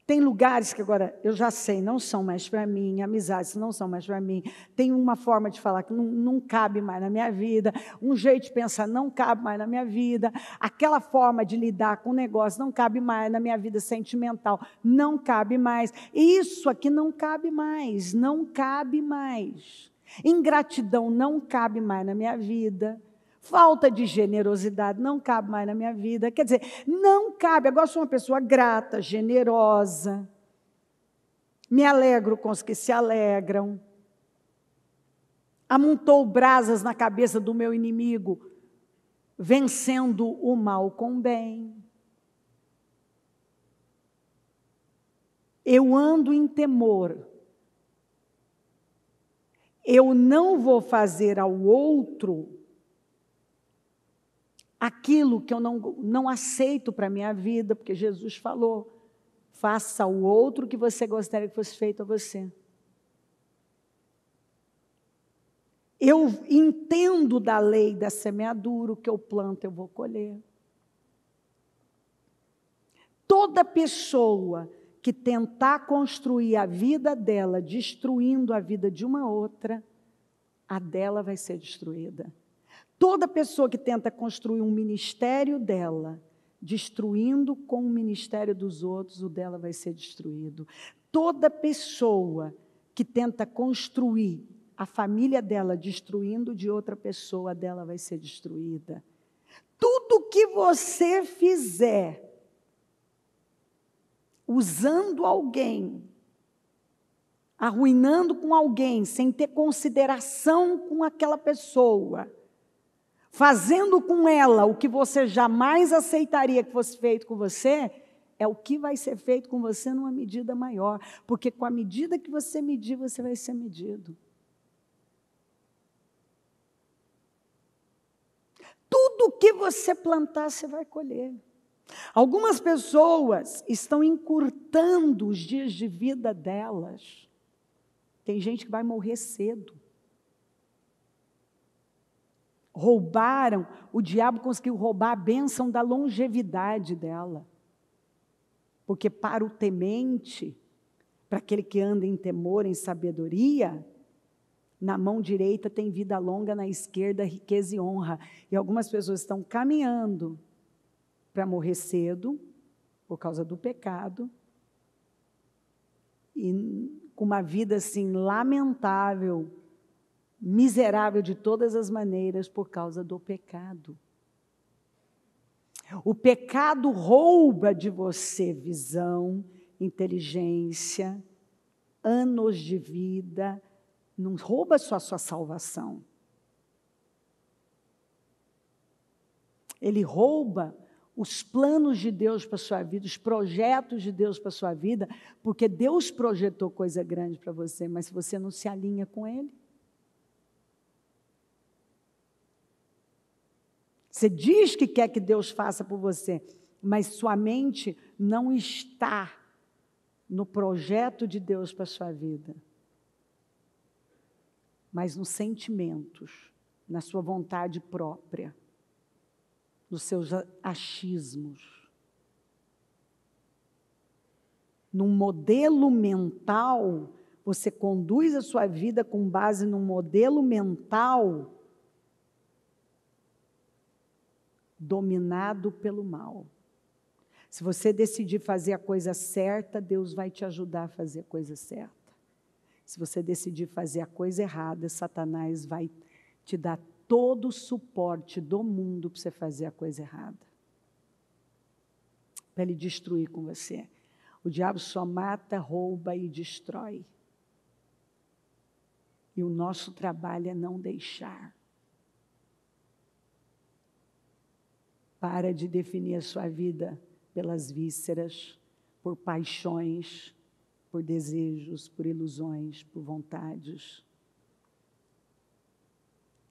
Tem lugares que agora, eu já sei, não são mais para mim, amizades não são mais para mim. Tem uma forma de falar que não cabe mais na minha vida, um jeito de pensar não cabe mais na minha vida, aquela forma de lidar com o negócio não cabe mais na minha vida sentimental, não cabe mais. Isso aqui não cabe mais, não cabe mais. Ingratidão não cabe mais na minha vida. Falta de generosidade não cabe mais na minha vida. Quer dizer, não cabe. Agora sou uma pessoa grata, generosa. Me alegro com os que se alegram. Amontou brasas na cabeça do meu inimigo, vencendo o mal com o bem. Eu ando em temor. Eu não vou fazer ao outro aquilo que eu não aceito para a minha vida, porque Jesus falou, faça ao outro o que você gostaria que fosse feito a você. Eu entendo da lei da semeadura, o que eu planto eu vou colher. Toda pessoa que tentar construir a vida dela, destruindo a vida de uma outra, a dela vai ser destruída. Toda pessoa que tenta construir um ministério dela, destruindo com o ministério dos outros, o dela vai ser destruído. Toda pessoa que tenta construir a família dela, destruindo de outra pessoa, a dela vai ser destruída. Tudo que você fizer, usando alguém, arruinando com alguém, sem ter consideração com aquela pessoa, fazendo com ela o que você jamais aceitaria que fosse feito com você, é o que vai ser feito com você numa medida maior. Porque com a medida que você medir, você vai ser medido. Tudo que você plantar, você vai colher. Algumas pessoas estão encurtando os dias de vida delas. Tem gente que vai morrer cedo. Roubaram, o diabo conseguiu roubar a bênção da longevidade dela. Porque para o temente, para aquele que anda em temor, em sabedoria, na mão direita tem vida longa, na esquerda riqueza e honra. E algumas pessoas estão caminhando para morrer cedo, por causa do pecado, e com uma vida assim lamentável, miserável de todas as maneiras por causa do pecado. O pecado rouba de você visão, inteligência, anos de vida, não rouba só a sua salvação. Ele rouba os planos de Deus para a sua vida, os projetos de Deus para a sua vida, porque Deus projetou coisa grande para você, mas se você não se alinha com Ele, você diz que quer que Deus faça por você, mas sua mente não está no projeto de Deus para a sua vida, mas nos sentimentos, na sua vontade própria, nos seus achismos. Num modelo mental, você conduz a sua vida com base num modelo mental dominado pelo mal. Se você decidir fazer a coisa certa, Deus vai te ajudar a fazer a coisa certa. Se você decidir fazer a coisa errada, Satanás vai te dar todo o suporte do mundo para você fazer a coisa errada. para ele destruir com você. O diabo só mata, rouba e destrói. E o nosso trabalho é não deixar. Para de definir a sua vida pelas vísceras, por paixões, por desejos, por ilusões, por vontades.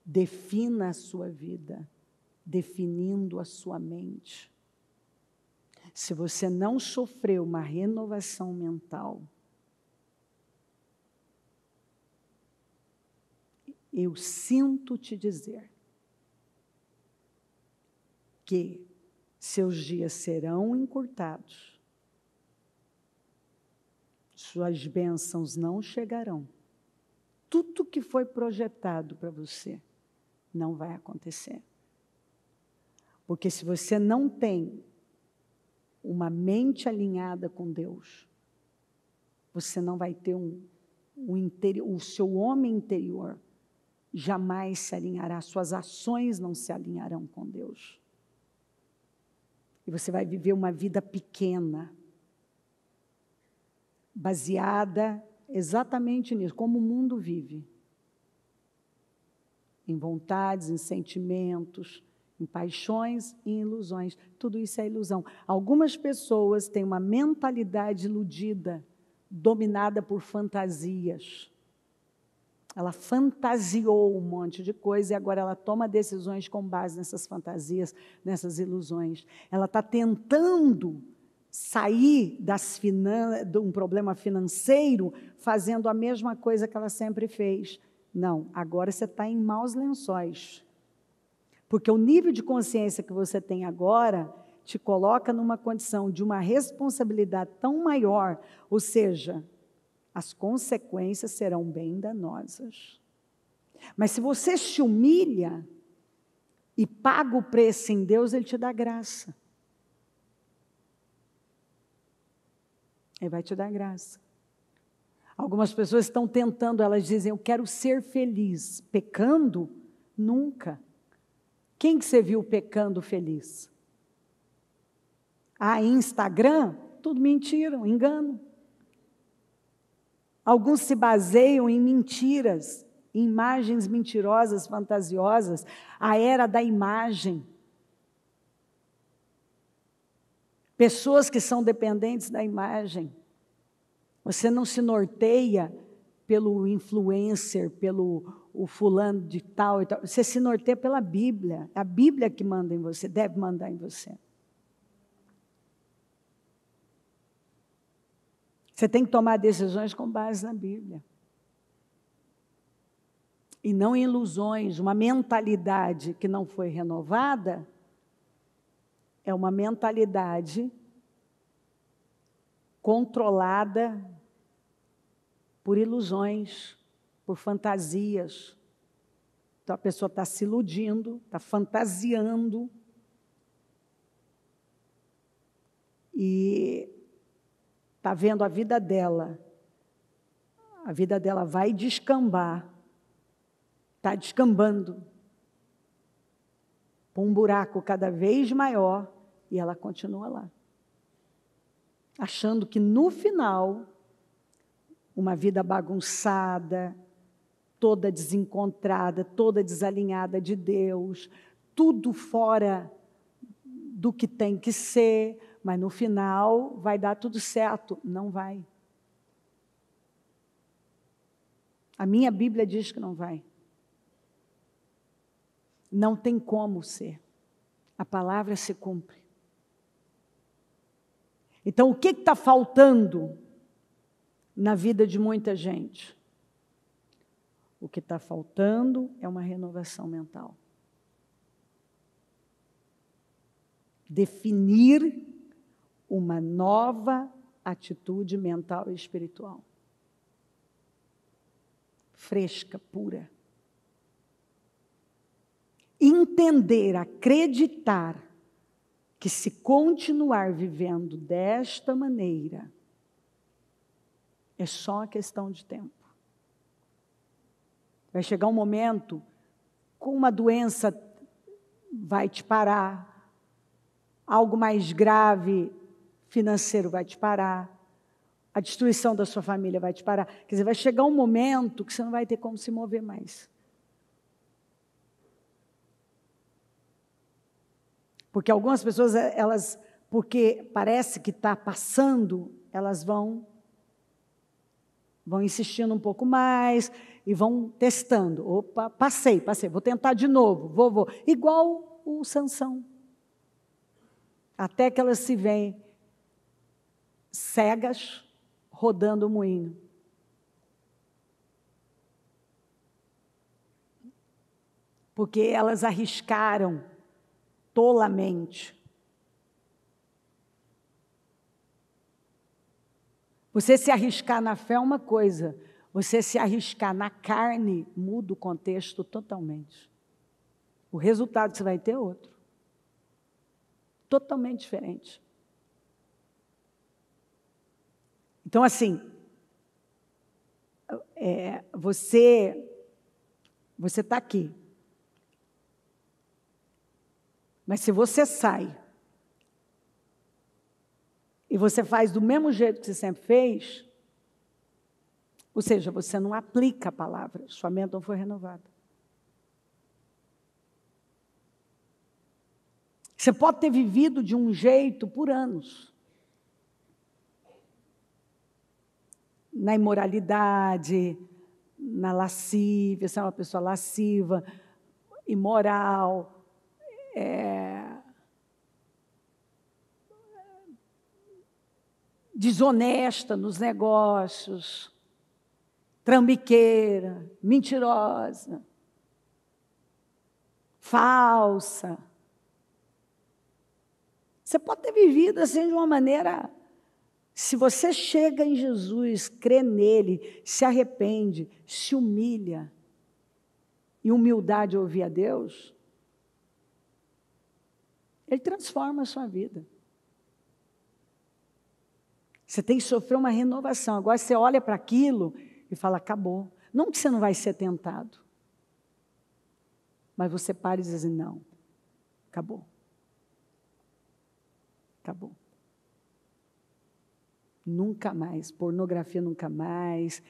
Defina a sua vida, definindo a sua mente. Se você não sofreu uma renovação mental, eu sinto te dizer que seus dias serão encurtados, suas bênçãos não chegarão, tudo que foi projetado para você não vai acontecer. Porque se você não tem uma mente alinhada com Deus, você não vai ter o seu homem interior jamais se alinhará, suas ações não se alinharão com Deus. E você vai viver uma vida pequena, baseada exatamente nisso, como o mundo vive. Em vontades, em sentimentos, em paixões e em ilusões. Tudo isso é ilusão. Algumas pessoas têm uma mentalidade iludida, dominada por fantasias. Ela fantasiou um monte de coisa e agora ela toma decisões com base nessas fantasias, nessas ilusões. Ela está tentando sair de um problema financeiro fazendo a mesma coisa que ela sempre fez. Não, agora você está em maus lençóis. Porque o nível de consciência que você tem agora te coloca numa condição de uma responsabilidade tão maior, ou seja, as consequências serão bem danosas. Mas se você se humilha e paga o preço em Deus, Ele te dá graça. Ele vai te dar graça. Algumas pessoas estão tentando, elas dizem, eu quero ser feliz. Pecando? Nunca. Quem que você viu pecando feliz? Instagram? Tudo mentira, um engano. Alguns se baseiam em mentiras, em imagens mentirosas, fantasiosas, a era da imagem. Pessoas que são dependentes da imagem. Você não se norteia pelo influencer, o fulano de tal e tal. Você se norteia pela Bíblia. É a Bíblia que manda em você, deve mandar em você. Você tem que tomar decisões com base na Bíblia. E não em ilusões. Uma mentalidade que não foi renovada é uma mentalidade controlada por ilusões, por fantasias. Então a pessoa está se iludindo, está fantasiando. E está vendo a vida dela vai descambar, está descambando para um buraco cada vez maior e ela continua lá. Achando que no final, uma vida bagunçada, toda desencontrada, toda desalinhada de Deus, tudo fora do que tem que ser, mas no final vai dar tudo certo. Não vai. A minha Bíblia diz que não vai. Não tem como ser. A palavra se cumpre. Então, o que está faltando na vida de muita gente? O que está faltando é uma renovação mental. Definir uma nova atitude mental e espiritual. Fresca, pura. Entender, acreditar que se continuar vivendo desta maneira, é só uma questão de tempo. Vai chegar um momento, com uma doença vai te parar, algo mais grave financeiro vai te parar, a destruição da sua família vai te parar. Quer dizer, vai chegar um momento que você não vai ter como se mover mais. Porque algumas pessoas, elas, porque parece que está passando, elas vão insistindo um pouco mais e vão testando. Opa, passei, vou tentar de novo, vou. Igual o Sansão. Até que elas se veem cegas, rodando o moinho. Porque elas arriscaram tolamente. Você se arriscar na fé é uma coisa, você se arriscar na carne muda o contexto totalmente. O resultado que você vai ter é outro. Totalmente diferente. Então, assim, você está aqui. Mas se você sai e você faz do mesmo jeito que você sempre fez, ou seja, você não aplica a palavra, sua mente não foi renovada. Você pode ter vivido de um jeito por anos. Na imoralidade, na lascívia, você é uma pessoa lasciva, imoral, desonesta nos negócios, trambiqueira, mentirosa, falsa. Você pode ter vivido assim de uma maneira... Se você chega em Jesus, crê nele, se arrepende, se humilha, e humildade ouvir a Deus, Ele transforma a sua vida. Você tem que sofrer uma renovação. Agora você olha para aquilo e fala, acabou. Não que você não vai ser tentado, mas você para e diz assim, não, acabou. Acabou. Nunca mais, pornografia nunca mais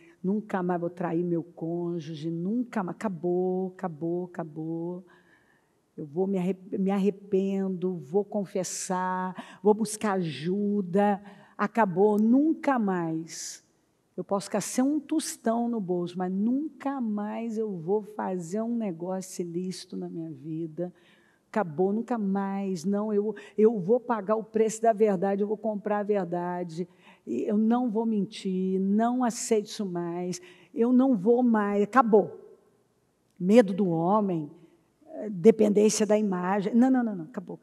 vou trair meu cônjuge, nunca mais, acabou. Eu vou me arrependo, vou confessar, vou buscar ajuda, acabou, nunca mais. Eu posso ficar sem um tostão no bolso, mas nunca mais eu vou fazer um negócio ilícito na minha vida. Acabou, nunca mais, não, eu vou pagar o preço da verdade, eu vou comprar a verdade, eu não vou mentir, não aceito isso mais, eu não vou mais, acabou. Medo do homem, dependência da imagem, não, acabou.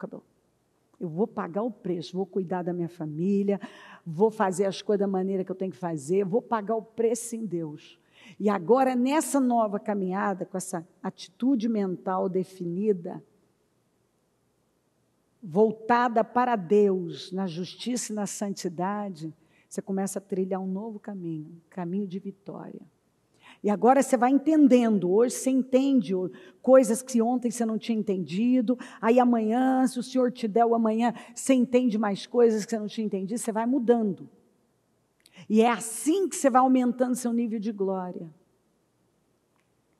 Eu vou pagar o preço, vou cuidar da minha família, vou fazer as coisas da maneira que eu tenho que fazer, vou pagar o preço em Deus. E agora, nessa nova caminhada, com essa atitude mental definida, voltada para Deus, na justiça e na santidade, você começa a trilhar um novo caminho, caminho de vitória. E agora você vai entendendo, hoje você entende coisas que ontem você não tinha entendido, aí amanhã, se o Senhor te der o amanhã, você entende mais coisas que você não tinha entendido, você vai mudando. E é assim que você vai aumentando seu nível de glória.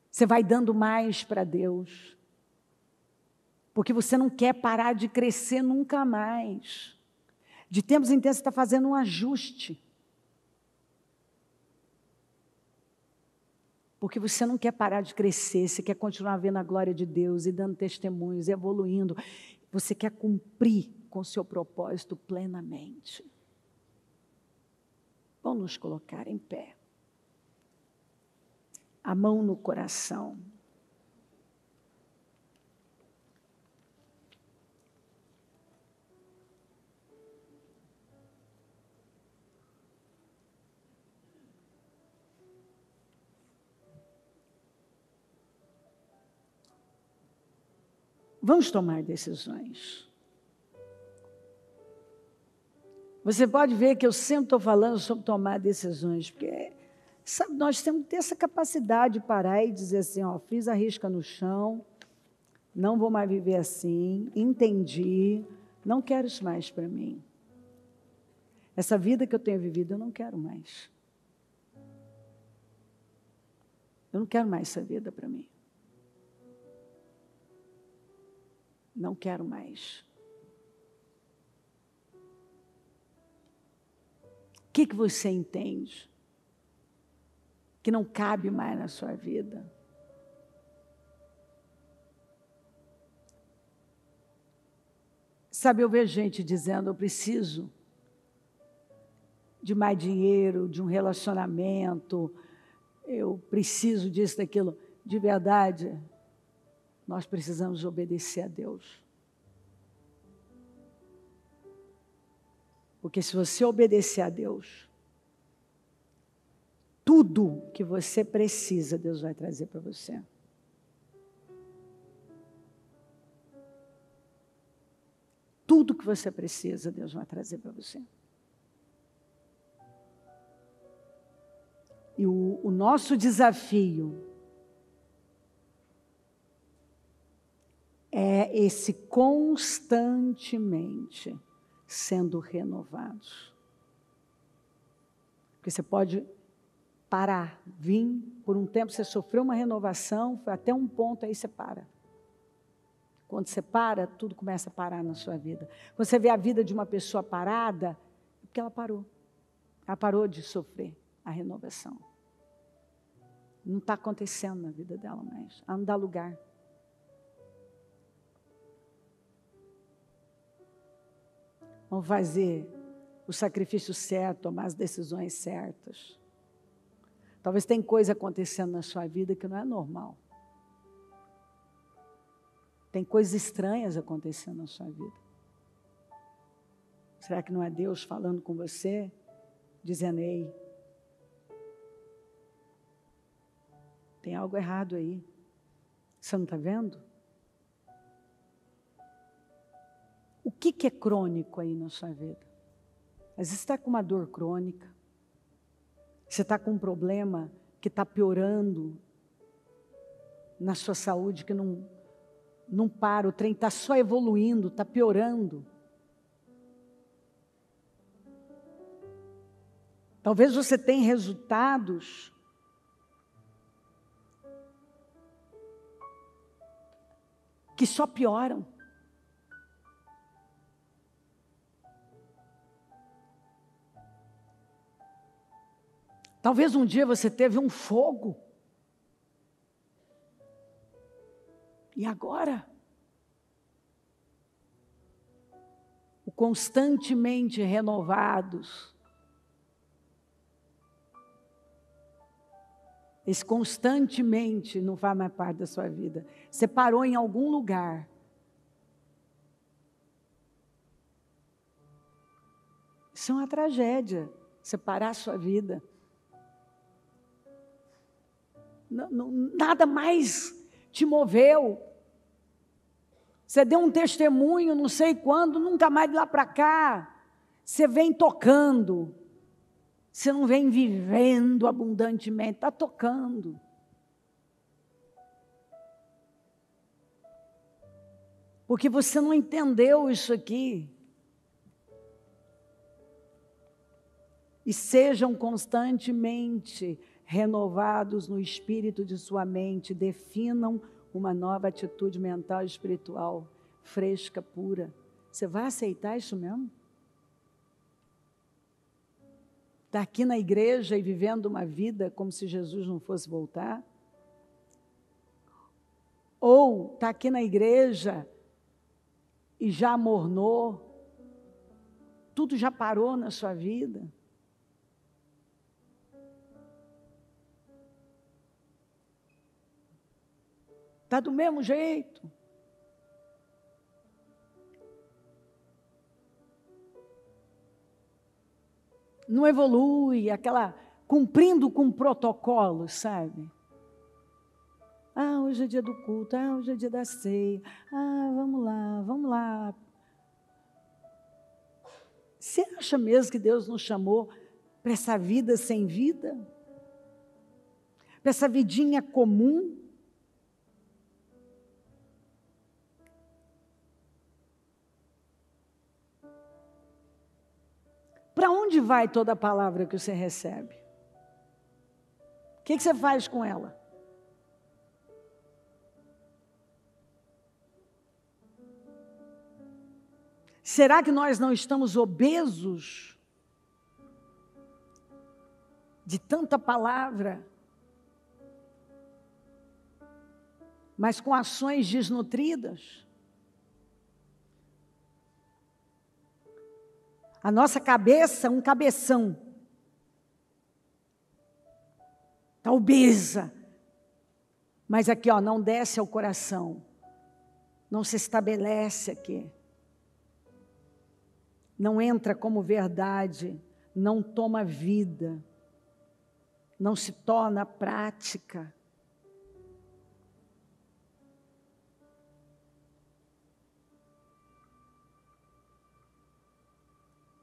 Você vai dando mais para Deus. Porque você não quer parar de crescer nunca mais. De tempos em tempos você está fazendo um ajuste. Porque você não quer parar de crescer, você quer continuar vendo a glória de Deus e dando testemunhos, evoluindo. Você quer cumprir com o seu propósito plenamente. Vamos nos colocar em pé. A mão no coração. Vamos tomar decisões. Você pode ver que eu sempre estou falando sobre tomar decisões, porque sabe, nós temos que ter essa capacidade de parar e dizer assim, ó, fiz a risca no chão, não vou mais viver assim, entendi, não quero isso mais para mim. Essa vida que eu tenho vivido, eu não quero mais. Eu não quero mais essa vida para mim. Não quero mais. O que você entende que não cabe mais na sua vida? Sabe, eu vejo gente dizendo, eu preciso de mais dinheiro, de um relacionamento, eu preciso disso, daquilo. De verdade, nós precisamos obedecer a Deus. Porque se você obedecer a Deus, tudo que você precisa, Deus vai trazer para você. Tudo que você precisa, Deus vai trazer para você. E o nosso desafio é esse constantemente sendo renovados. Porque você pode parar, vir, por um tempo você sofreu uma renovação, foi até um ponto, aí você para. Quando você para, tudo começa a parar na sua vida. Quando você vê a vida de uma pessoa parada, é porque ela parou. Ela parou de sofrer a renovação. Não está acontecendo na vida dela mais. Ela não dá lugar. Vamos fazer o sacrifício certo, tomar as decisões certas. Talvez tenha coisa acontecendo na sua vida que não é normal. Tem coisas estranhas acontecendo na sua vida. Será que não é Deus falando com você, dizendo, ei, tem algo errado aí. Você não está vendo? O que é crônico aí na sua vida? Às vezes você está com uma dor crônica. Você está com um problema que está piorando na sua saúde, que não para, o trem está só evoluindo, está piorando. Talvez você tenha resultados que só pioram. Talvez um dia você teve um fogo. E agora? O constantemente renovados. Esse constantemente não faz mais parte da sua vida. Você parou em algum lugar. Isso é uma tragédia. Você parar a sua vida. Nada mais te moveu. Você deu um testemunho, não sei quando, nunca mais de lá para cá. Você vem tocando. Você não vem vivendo abundantemente, está tocando. Porque você não entendeu isso aqui. E sejam constantemente renovados no espírito de sua mente, definam uma nova atitude mental e espiritual, fresca, pura. Você vai aceitar isso mesmo? Está aqui na igreja e vivendo uma vida como se Jesus não fosse voltar? Ou está aqui na igreja e já amornou, tudo já parou na sua vida? Está do mesmo jeito. Não evolui, cumprindo com protocolo, sabe? Ah, hoje é dia do culto, hoje é dia da ceia, vamos lá. Você acha mesmo que Deus nos chamou para essa vida sem vida? Para essa vidinha comum? Para onde vai toda a palavra que você recebe? O que você faz com ela? Será que nós não estamos obesos de tanta palavra, mas com ações desnutridas? A nossa cabeça, um cabeção, está obesa, mas aqui, ó, não desce ao coração, não se estabelece aqui, não entra como verdade, não toma vida, não se torna prática.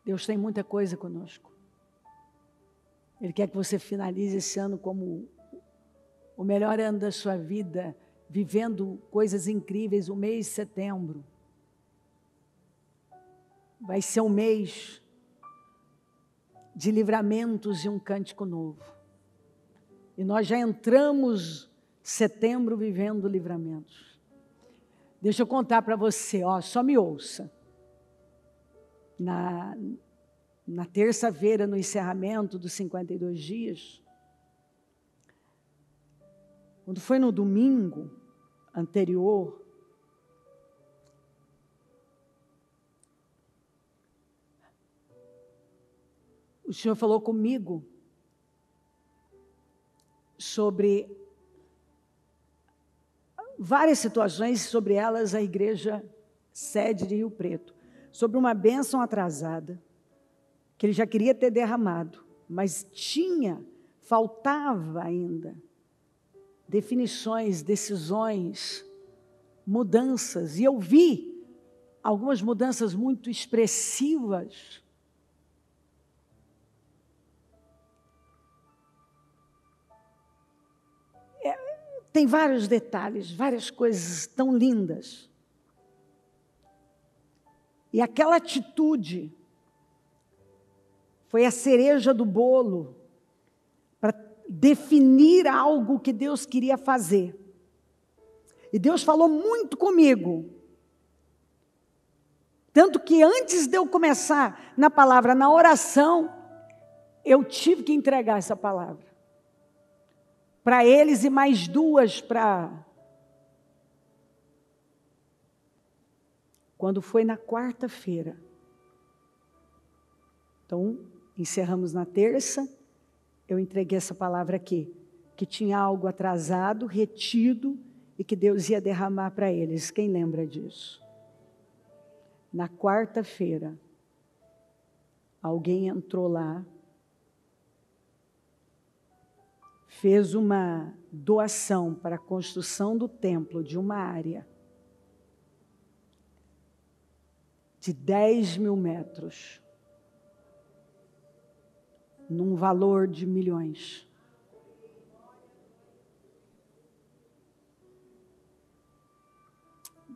Deus tem muita coisa conosco. Ele quer que você finalize esse ano como o melhor ano da sua vida, vivendo coisas incríveis. O mês de setembro vai ser um mês de livramentos e um cântico novo. E nós já entramos setembro vivendo livramentos. Deixa eu contar para você, ó, só me ouça. Na terça-feira, no encerramento dos 52 dias, quando foi no domingo anterior, o Senhor falou comigo sobre várias situações, sobre elas a igreja sede de Rio Preto, sobre uma bênção atrasada, que ele já queria ter derramado, mas faltava ainda definições, decisões, mudanças, e eu vi algumas mudanças muito expressivas. Tem vários detalhes, várias coisas tão lindas. E aquela atitude foi a cereja do bolo para definir algo que Deus queria fazer. E Deus falou muito comigo. Tanto que antes de eu começar na palavra, na oração, eu tive que entregar essa palavra para eles e mais duas para... Quando foi na quarta-feira. Então, encerramos na terça, eu entreguei essa palavra aqui, que tinha algo atrasado, retido, e que Deus ia derramar para eles. Quem lembra disso? Na quarta-feira, alguém entrou lá, fez uma doação para a construção do templo de uma área de 10 mil metros, num valor de milhões.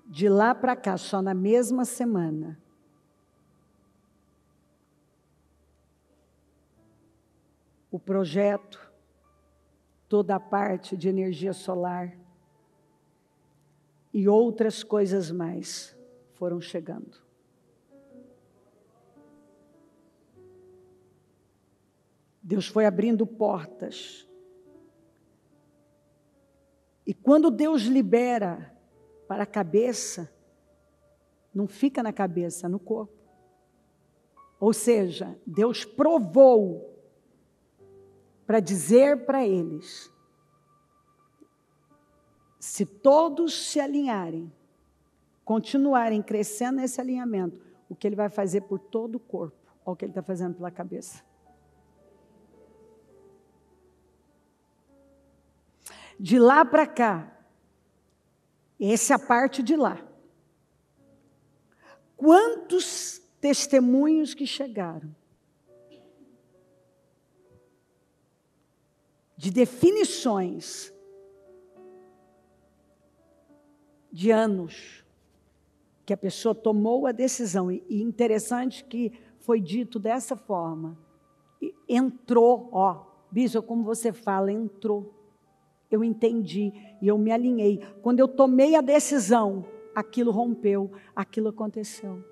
De lá para cá, só na mesma semana, o projeto, toda a parte de energia solar e outras coisas mais foram chegando. Deus foi abrindo portas. E quando Deus libera para a cabeça, não fica na cabeça, no corpo. Ou seja, Deus provou para dizer para eles, se todos se alinharem, continuarem crescendo nesse alinhamento, o que Ele vai fazer por todo o corpo, ou o que Ele está fazendo pela cabeça. De lá para cá, essa é a parte de lá. Quantos testemunhos que chegaram de definições de anos que a pessoa tomou a decisão, e interessante que foi dito dessa forma, entrou, ó, Bispo, como você fala, entrou. Eu entendi e eu me alinhei. Quando eu tomei a decisão, aquilo rompeu, aquilo aconteceu.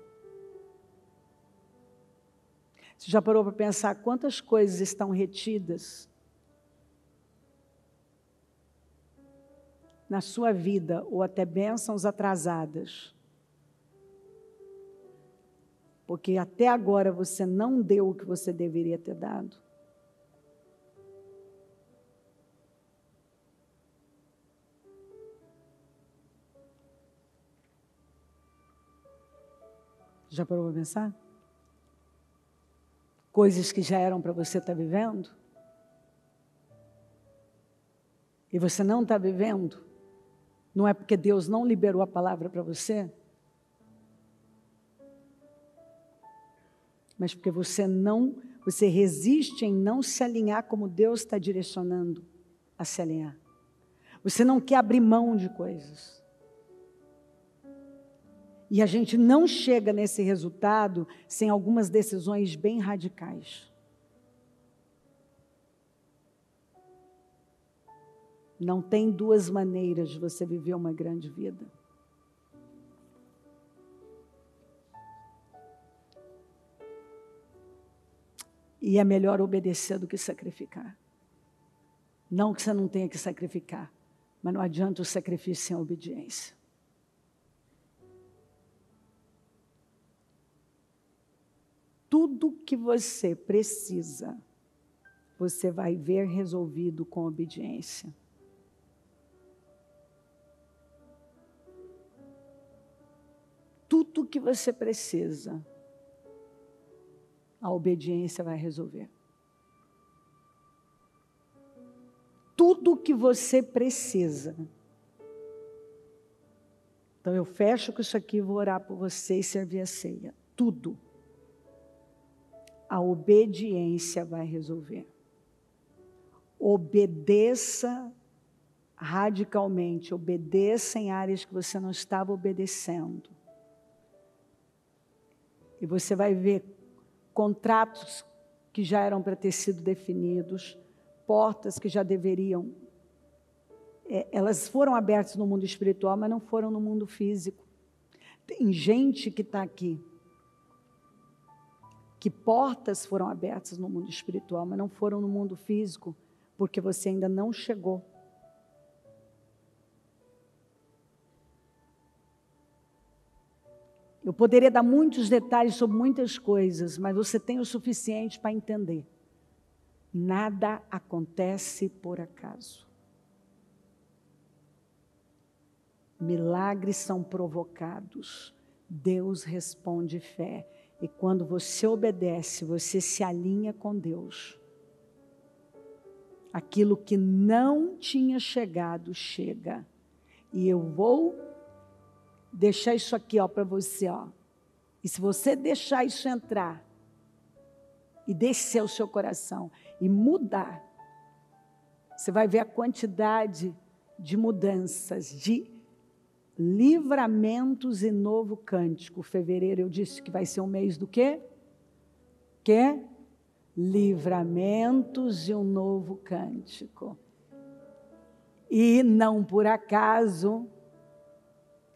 Você já parou para pensar quantas coisas estão retidas na sua vida, ou até bênçãos atrasadas? Porque até agora você não deu o que você deveria ter dado. Já parou para pensar? Coisas que já eram para você estar vivendo? E você não está vivendo? Não é porque Deus não liberou a palavra para você? Mas porque você resiste em não se alinhar como Deus está direcionando a se alinhar. Você não quer abrir mão de coisas. E a gente não chega nesse resultado sem algumas decisões bem radicais. Não tem duas maneiras de você viver uma grande vida. E é melhor obedecer do que sacrificar. Não que você não tenha que sacrificar, mas não adianta o sacrifício sem a obediência. Tudo que você precisa, você vai ver resolvido com obediência. Tudo que você precisa, a obediência vai resolver. Tudo que você precisa. Então eu fecho com isso aqui e vou orar por você e servir a ceia. Tudo. A obediência vai resolver. Obedeça radicalmente, obedeça em áreas que você não estava obedecendo. E você vai ver contratos que já eram para ter sido definidos, portas que já deveriam, elas foram abertas no mundo espiritual, mas não foram no mundo físico. Tem gente que está aqui, que portas foram abertas no mundo espiritual, mas não foram no mundo físico, porque você ainda não chegou. Eu poderia dar muitos detalhes sobre muitas coisas, mas você tem o suficiente para entender. Nada acontece por acaso. Milagres são provocados. Deus responde fé. E quando você obedece, você se alinha com Deus. Aquilo que não tinha chegado, chega. E eu vou deixar isso aqui para você. E se você deixar isso entrar, e descer o seu coração, e mudar, você vai ver a quantidade de mudanças, de livramentos e novo cântico. Fevereiro eu disse que vai ser um mês do quê? Livramentos e um novo cântico. E não por acaso,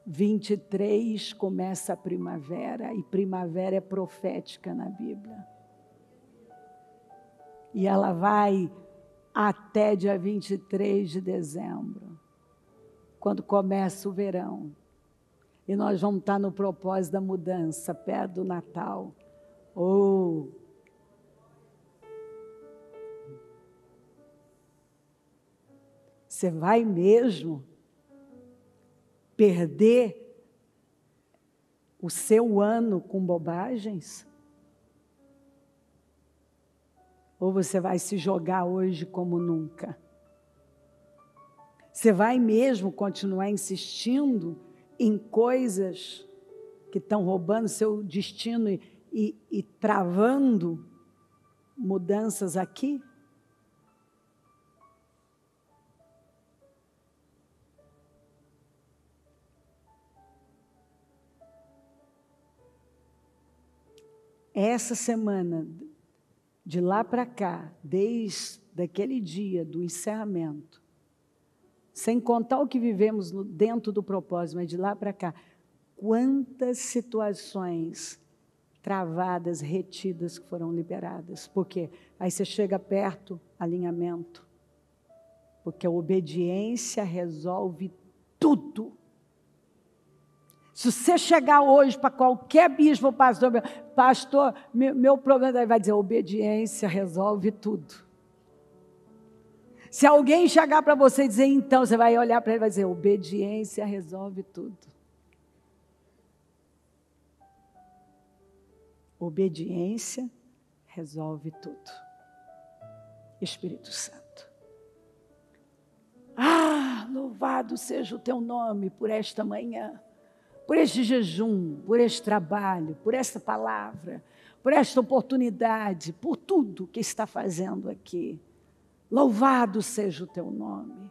23 começa a primavera, e primavera é profética na Bíblia. E ela vai até dia 23 de dezembro, quando começa o verão. E nós vamos estar no propósito da mudança, perto do Natal. Você vai mesmo perder o seu ano com bobagens? Ou você vai se jogar hoje como nunca? Você vai mesmo continuar insistindo em coisas que estão roubando seu destino e travando mudanças aqui? Essa semana, De lá para cá, desde aquele dia do encerramento, sem contar o que vivemos dentro do propósito, mas de lá para cá, quantas situações travadas, retidas, que foram liberadas. Por quê? Aí você chega perto, alinhamento. Porque a obediência resolve tudo. Se você chegar hoje para qualquer bispo ou pastor, meu problema vai dizer, obediência resolve tudo. Se alguém chegar para você e dizer, então, você vai olhar para ele e vai dizer, obediência resolve tudo. Obediência resolve tudo. Espírito Santo. Louvado seja o teu nome por esta manhã, por este jejum, por este trabalho, por esta palavra, por esta oportunidade, por tudo que está fazendo aqui. Louvado seja o teu nome.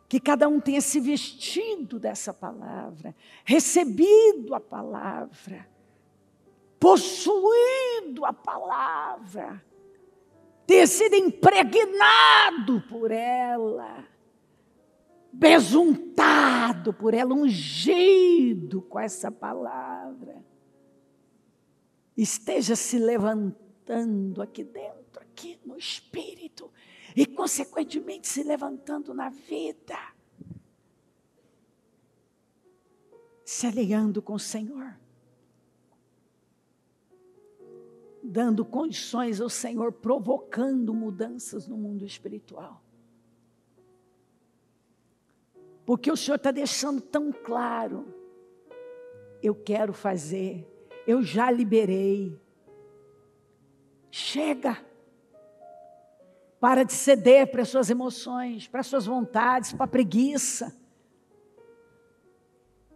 Que cada um tenha se vestido dessa palavra, recebido a palavra, possuído a palavra, ter sido impregnado por ela, besuntado por ela, ungido com essa palavra. Esteja se levantando aqui dentro, aqui no espírito, e consequentemente se levantando na vida, se alinhando com o Senhor, dando condições ao Senhor, provocando mudanças no mundo espiritual. Porque o Senhor está deixando tão claro, eu quero fazer, eu já liberei. Chega, para de ceder para as suas emoções, para as suas vontades, para a preguiça.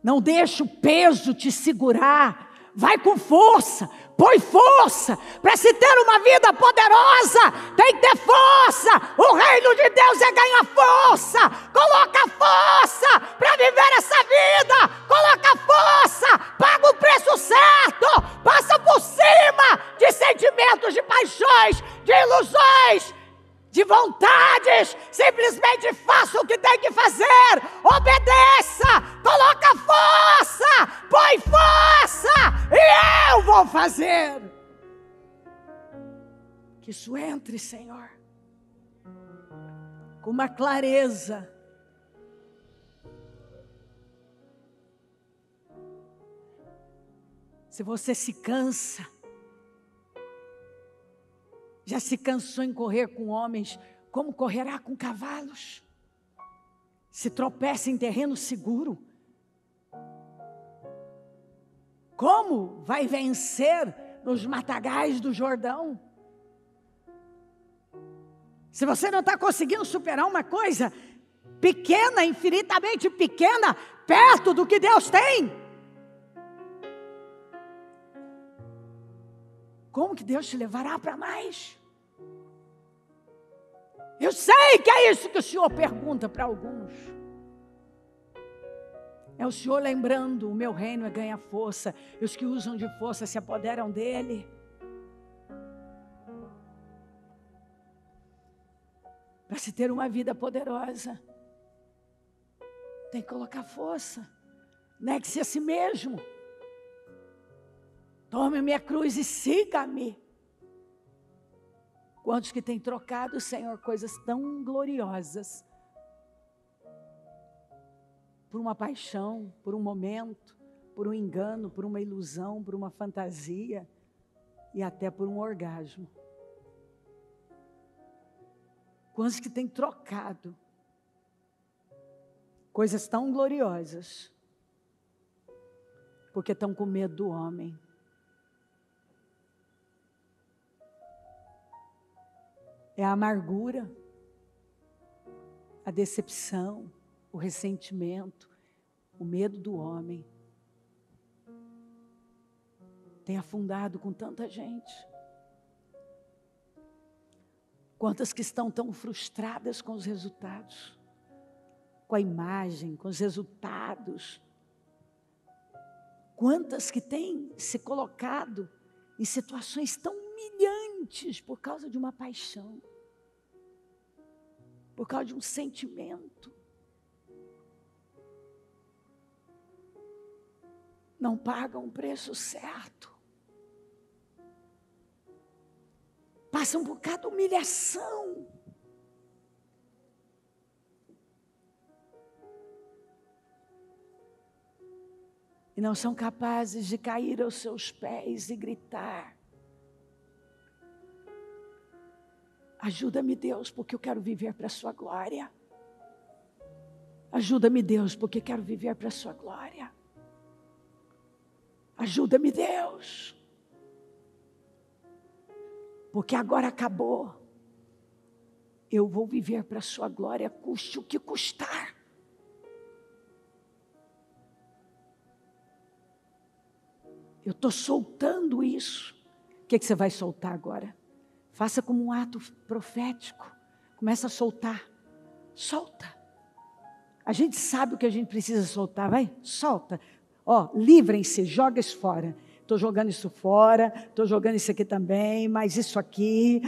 Não deixe o peso te segurar. Vai com força, põe força, para se ter uma vida poderosa, tem que ter força, o reino de Deus é ganhar força, coloca força para viver essa vida, coloca força, paga o preço certo, passa por cima de sentimentos, de paixões, de ilusões, de vontades, simplesmente faça o que tem que fazer, obedeça, coloca força, põe força, e eu vou fazer. Que isso entre, Senhor, com uma clareza. Se você se cansa, já se cansou em correr com homens, como correrá com cavalos? Se tropeça em terreno seguro, como vai vencer nos matagais do Jordão? Se você não está conseguindo superar uma coisa pequena, infinitamente pequena, perto do que Deus tem, como que Deus te levará para mais? Eu sei que é isso que o Senhor pergunta para alguns. É o Senhor lembrando, o meu reino é ganhar força, e os que usam de força se apoderam dele. Para se ter uma vida poderosa, tem que colocar força, negue-se a si mesmo. Tome a minha cruz e siga-me. Quantos que têm trocado, Senhor, coisas tão gloriosas por uma paixão, por um momento, por um engano, por uma ilusão, por uma fantasia e até por um orgasmo. Quantos que têm trocado coisas tão gloriosas porque estão com medo do homem. É a amargura, a decepção, o ressentimento, o medo do homem. Tem afundado com tanta gente. Quantas que estão tão frustradas com os resultados, com a imagem, com os resultados. Quantas que têm se colocado em situações tão humilhantes, antes por causa de uma paixão, por causa de um sentimento, não pagam o preço certo, passam por cada humilhação, e não são capazes de cair aos seus pés e gritar: ajuda-me, Deus, porque eu quero viver para a sua glória. Ajuda-me, Deus, porque quero viver para a sua glória. Ajuda-me, Deus, porque agora acabou. Eu vou viver para a sua glória, custe o que custar. Eu estou soltando isso. O que você vai soltar agora? Faça como um ato profético. Começa a soltar. Solta. A gente sabe o que a gente precisa soltar. Vai, solta. Livrem-se, joga isso fora. Estou jogando isso fora, estou jogando isso aqui também, mas isso aqui,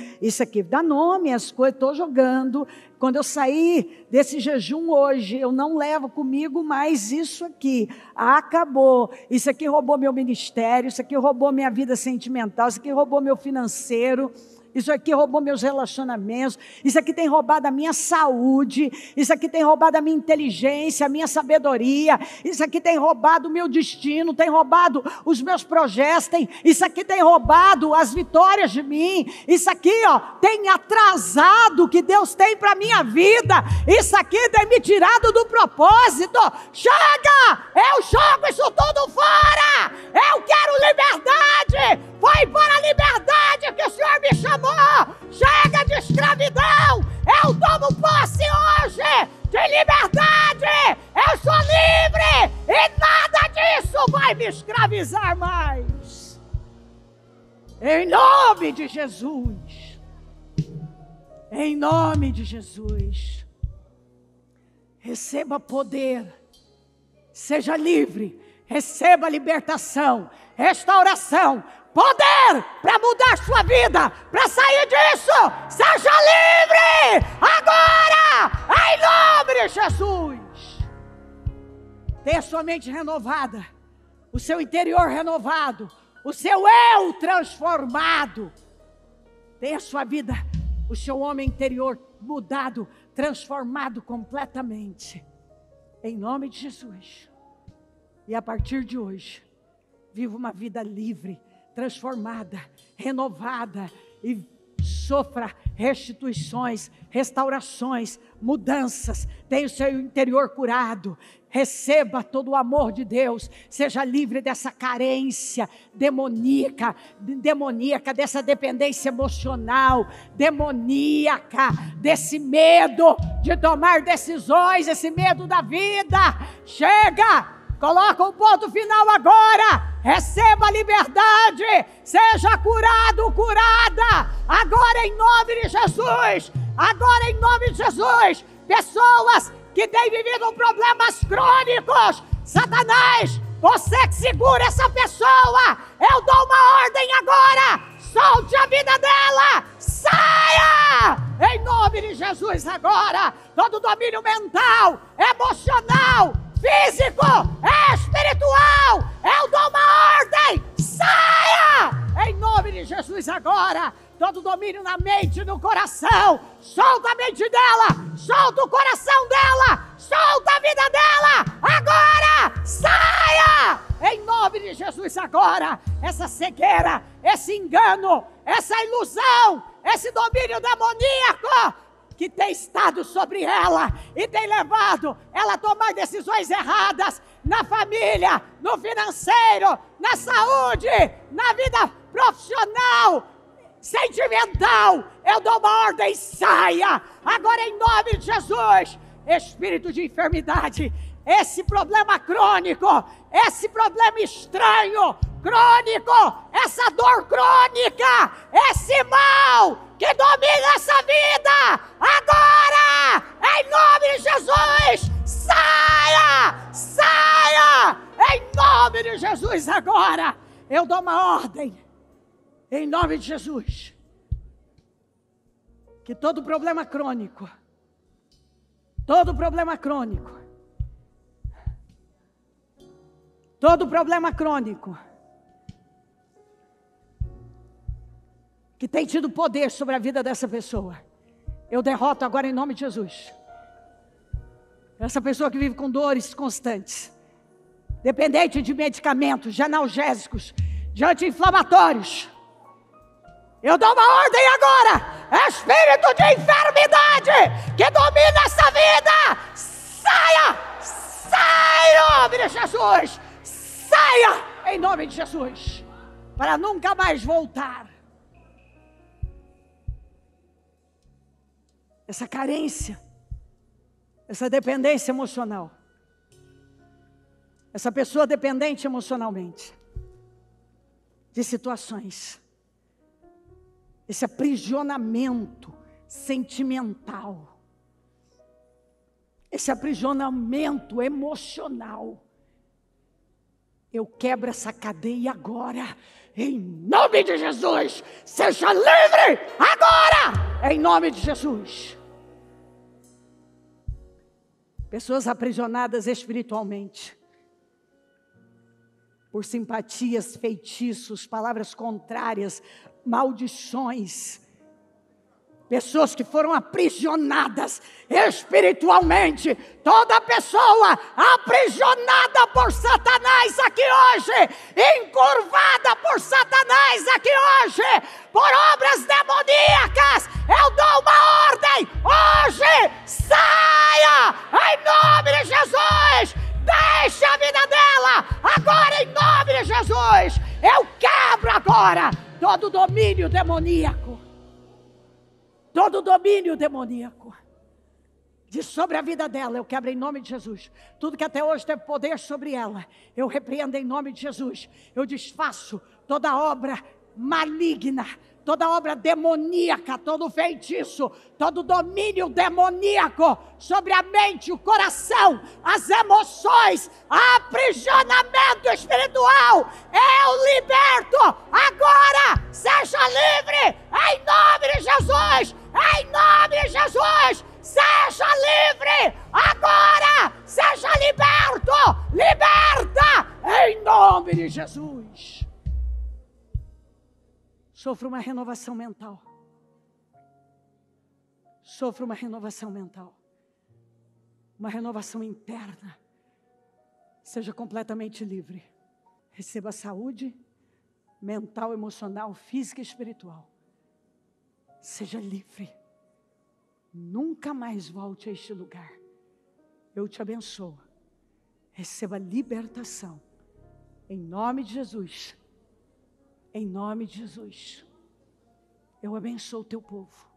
dá nome às coisas, estou jogando. Quando eu sair desse jejum hoje, eu não levo comigo mais isso aqui. Acabou. Isso aqui roubou meu ministério, isso aqui roubou minha vida sentimental, isso aqui roubou meu financeiro. Isso aqui roubou meus relacionamentos, isso aqui tem roubado a minha saúde, isso aqui tem roubado a minha inteligência, a minha sabedoria, isso aqui tem roubado o meu destino, tem roubado os meus projetos, isso aqui tem roubado as vitórias de mim, isso aqui tem atrasado o que Deus tem para a minha vida, isso aqui tem me tirado do propósito. Chega! Eu jogo isso tudo fora! Eu quero liberdade! Foi para a liberdade que o Senhor me chamou! Chega de escravidão! Eu tomo posse hoje de liberdade! Eu sou livre! E nada disso vai me escravizar mais! Em nome de Jesus! Em nome de Jesus! Receba poder! Seja livre! Receba libertação! Restauração! Poder para mudar sua vida, para sair disso. Seja livre agora, em nome de Jesus. Tenha sua mente renovada, o seu interior renovado, o seu eu transformado. Tenha sua vida, o seu homem interior mudado, transformado completamente, em nome de Jesus. E a partir de hoje, viva uma vida livre, transformada, renovada, e sofra restituições, restaurações, mudanças. Tenha o seu interior curado. Receba todo o amor de Deus. Seja livre dessa carência demoníaca, dessa dependência emocional, demoníaca, desse medo de tomar decisões, esse medo da vida. Chega! Coloca um ponto final agora. Receba a liberdade. Seja curado, curada. Agora em nome de Jesus. Agora em nome de Jesus. Pessoas que têm vivido problemas crônicos. Satanás, você que segura essa pessoa. Eu dou uma ordem agora. Solte a vida dela. Saia. Em nome de Jesus agora. Todo domínio mental, emocional, físico, espiritual, eu dou uma ordem, saia, em nome de Jesus agora, todo domínio na mente e no coração, solta a mente dela, solta o coração dela, solta a vida dela, agora, saia, em nome de Jesus agora, essa cegueira, esse engano, essa ilusão, esse domínio demoníaco, que tem estado sobre ela e tem levado ela a tomar decisões erradas na família, no financeiro, na saúde, na vida profissional, sentimental. Eu dou uma ordem, saia agora em nome de Jesus. Espírito de enfermidade, esse problema crônico, esse problema estranho, crônico, essa dor crônica, esse mal que domina essa vida, agora, em nome de Jesus, saia, saia, em nome de Jesus agora, eu dou uma ordem, em nome de Jesus, que todo problema crônico, todo problema crônico, que tem tido poder sobre a vida dessa pessoa, eu derroto agora em nome de Jesus. Essa pessoa que vive com dores constantes, dependente de medicamentos, de analgésicos, de anti-inflamatórios, eu dou uma ordem agora: espírito de enfermidade que domina essa vida, saia, saia em nome de Jesus, saia em nome de Jesus, para nunca mais voltar. Essa carência, essa dependência emocional, essa pessoa dependente emocionalmente de situações, esse aprisionamento sentimental, esse aprisionamento emocional, eu quebro essa cadeia agora, em nome de Jesus. Seja livre agora, em nome de Jesus. Pessoas aprisionadas espiritualmente, por simpatias, feitiços, palavras contrárias, maldições. Pessoas que foram aprisionadas espiritualmente. Toda pessoa aprisionada por Satanás aqui hoje, encurvada por Satanás aqui hoje, por obras demoníacas, eu dou uma ordem hoje: saia em nome de Jesus. Deixe a vida dela agora em nome de Jesus. Eu quebro agora todo domínio demoníaco. Todo domínio demoníaco de sobre a vida dela, eu quebro em nome de Jesus. Tudo que até hoje teve poder sobre ela, eu repreendo em nome de Jesus. Eu desfaço toda obra maligna, toda obra demoníaca, todo feitiço, todo domínio demoníaco sobre a mente, o coração, as emoções, aprisionamento espiritual, eu liberto agora. Seja livre em nome de Jesus. Em nome de Jesus, seja livre agora, seja liberto, liberta em nome de Jesus. Sofra uma renovação mental. Sofra uma renovação mental. Uma renovação interna. Seja completamente livre. Receba saúde mental, emocional, física e espiritual. Seja livre. Nunca mais volte a este lugar. Eu te abençoo. Receba libertação. Em nome de Jesus. Em nome de Jesus. Eu abençoo o teu povo.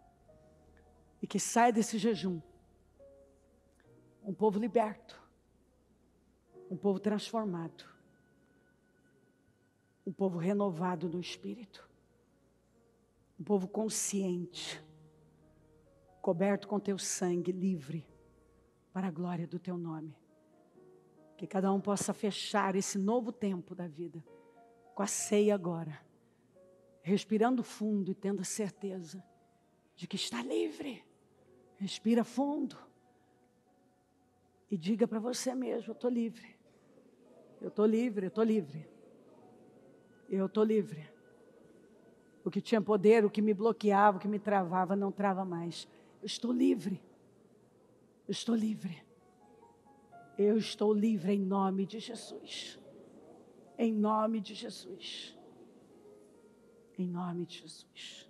E que saia desse jejum um povo liberto. Um povo transformado. Um povo renovado no espírito. Um povo consciente, coberto com teu sangue, livre, para a glória do teu nome. Que cada um possa fechar esse novo tempo da vida, com a ceia agora, respirando fundo e tendo a certeza de que está livre. Respira fundo e diga para você mesmo: eu estou livre, eu estou livre, eu estou livre, eu estou livre. O que tinha poder, o que me bloqueava, o que me travava, não trava mais. Eu estou livre. Eu estou livre. Eu estou livre em nome de Jesus. Em nome de Jesus. Em nome de Jesus.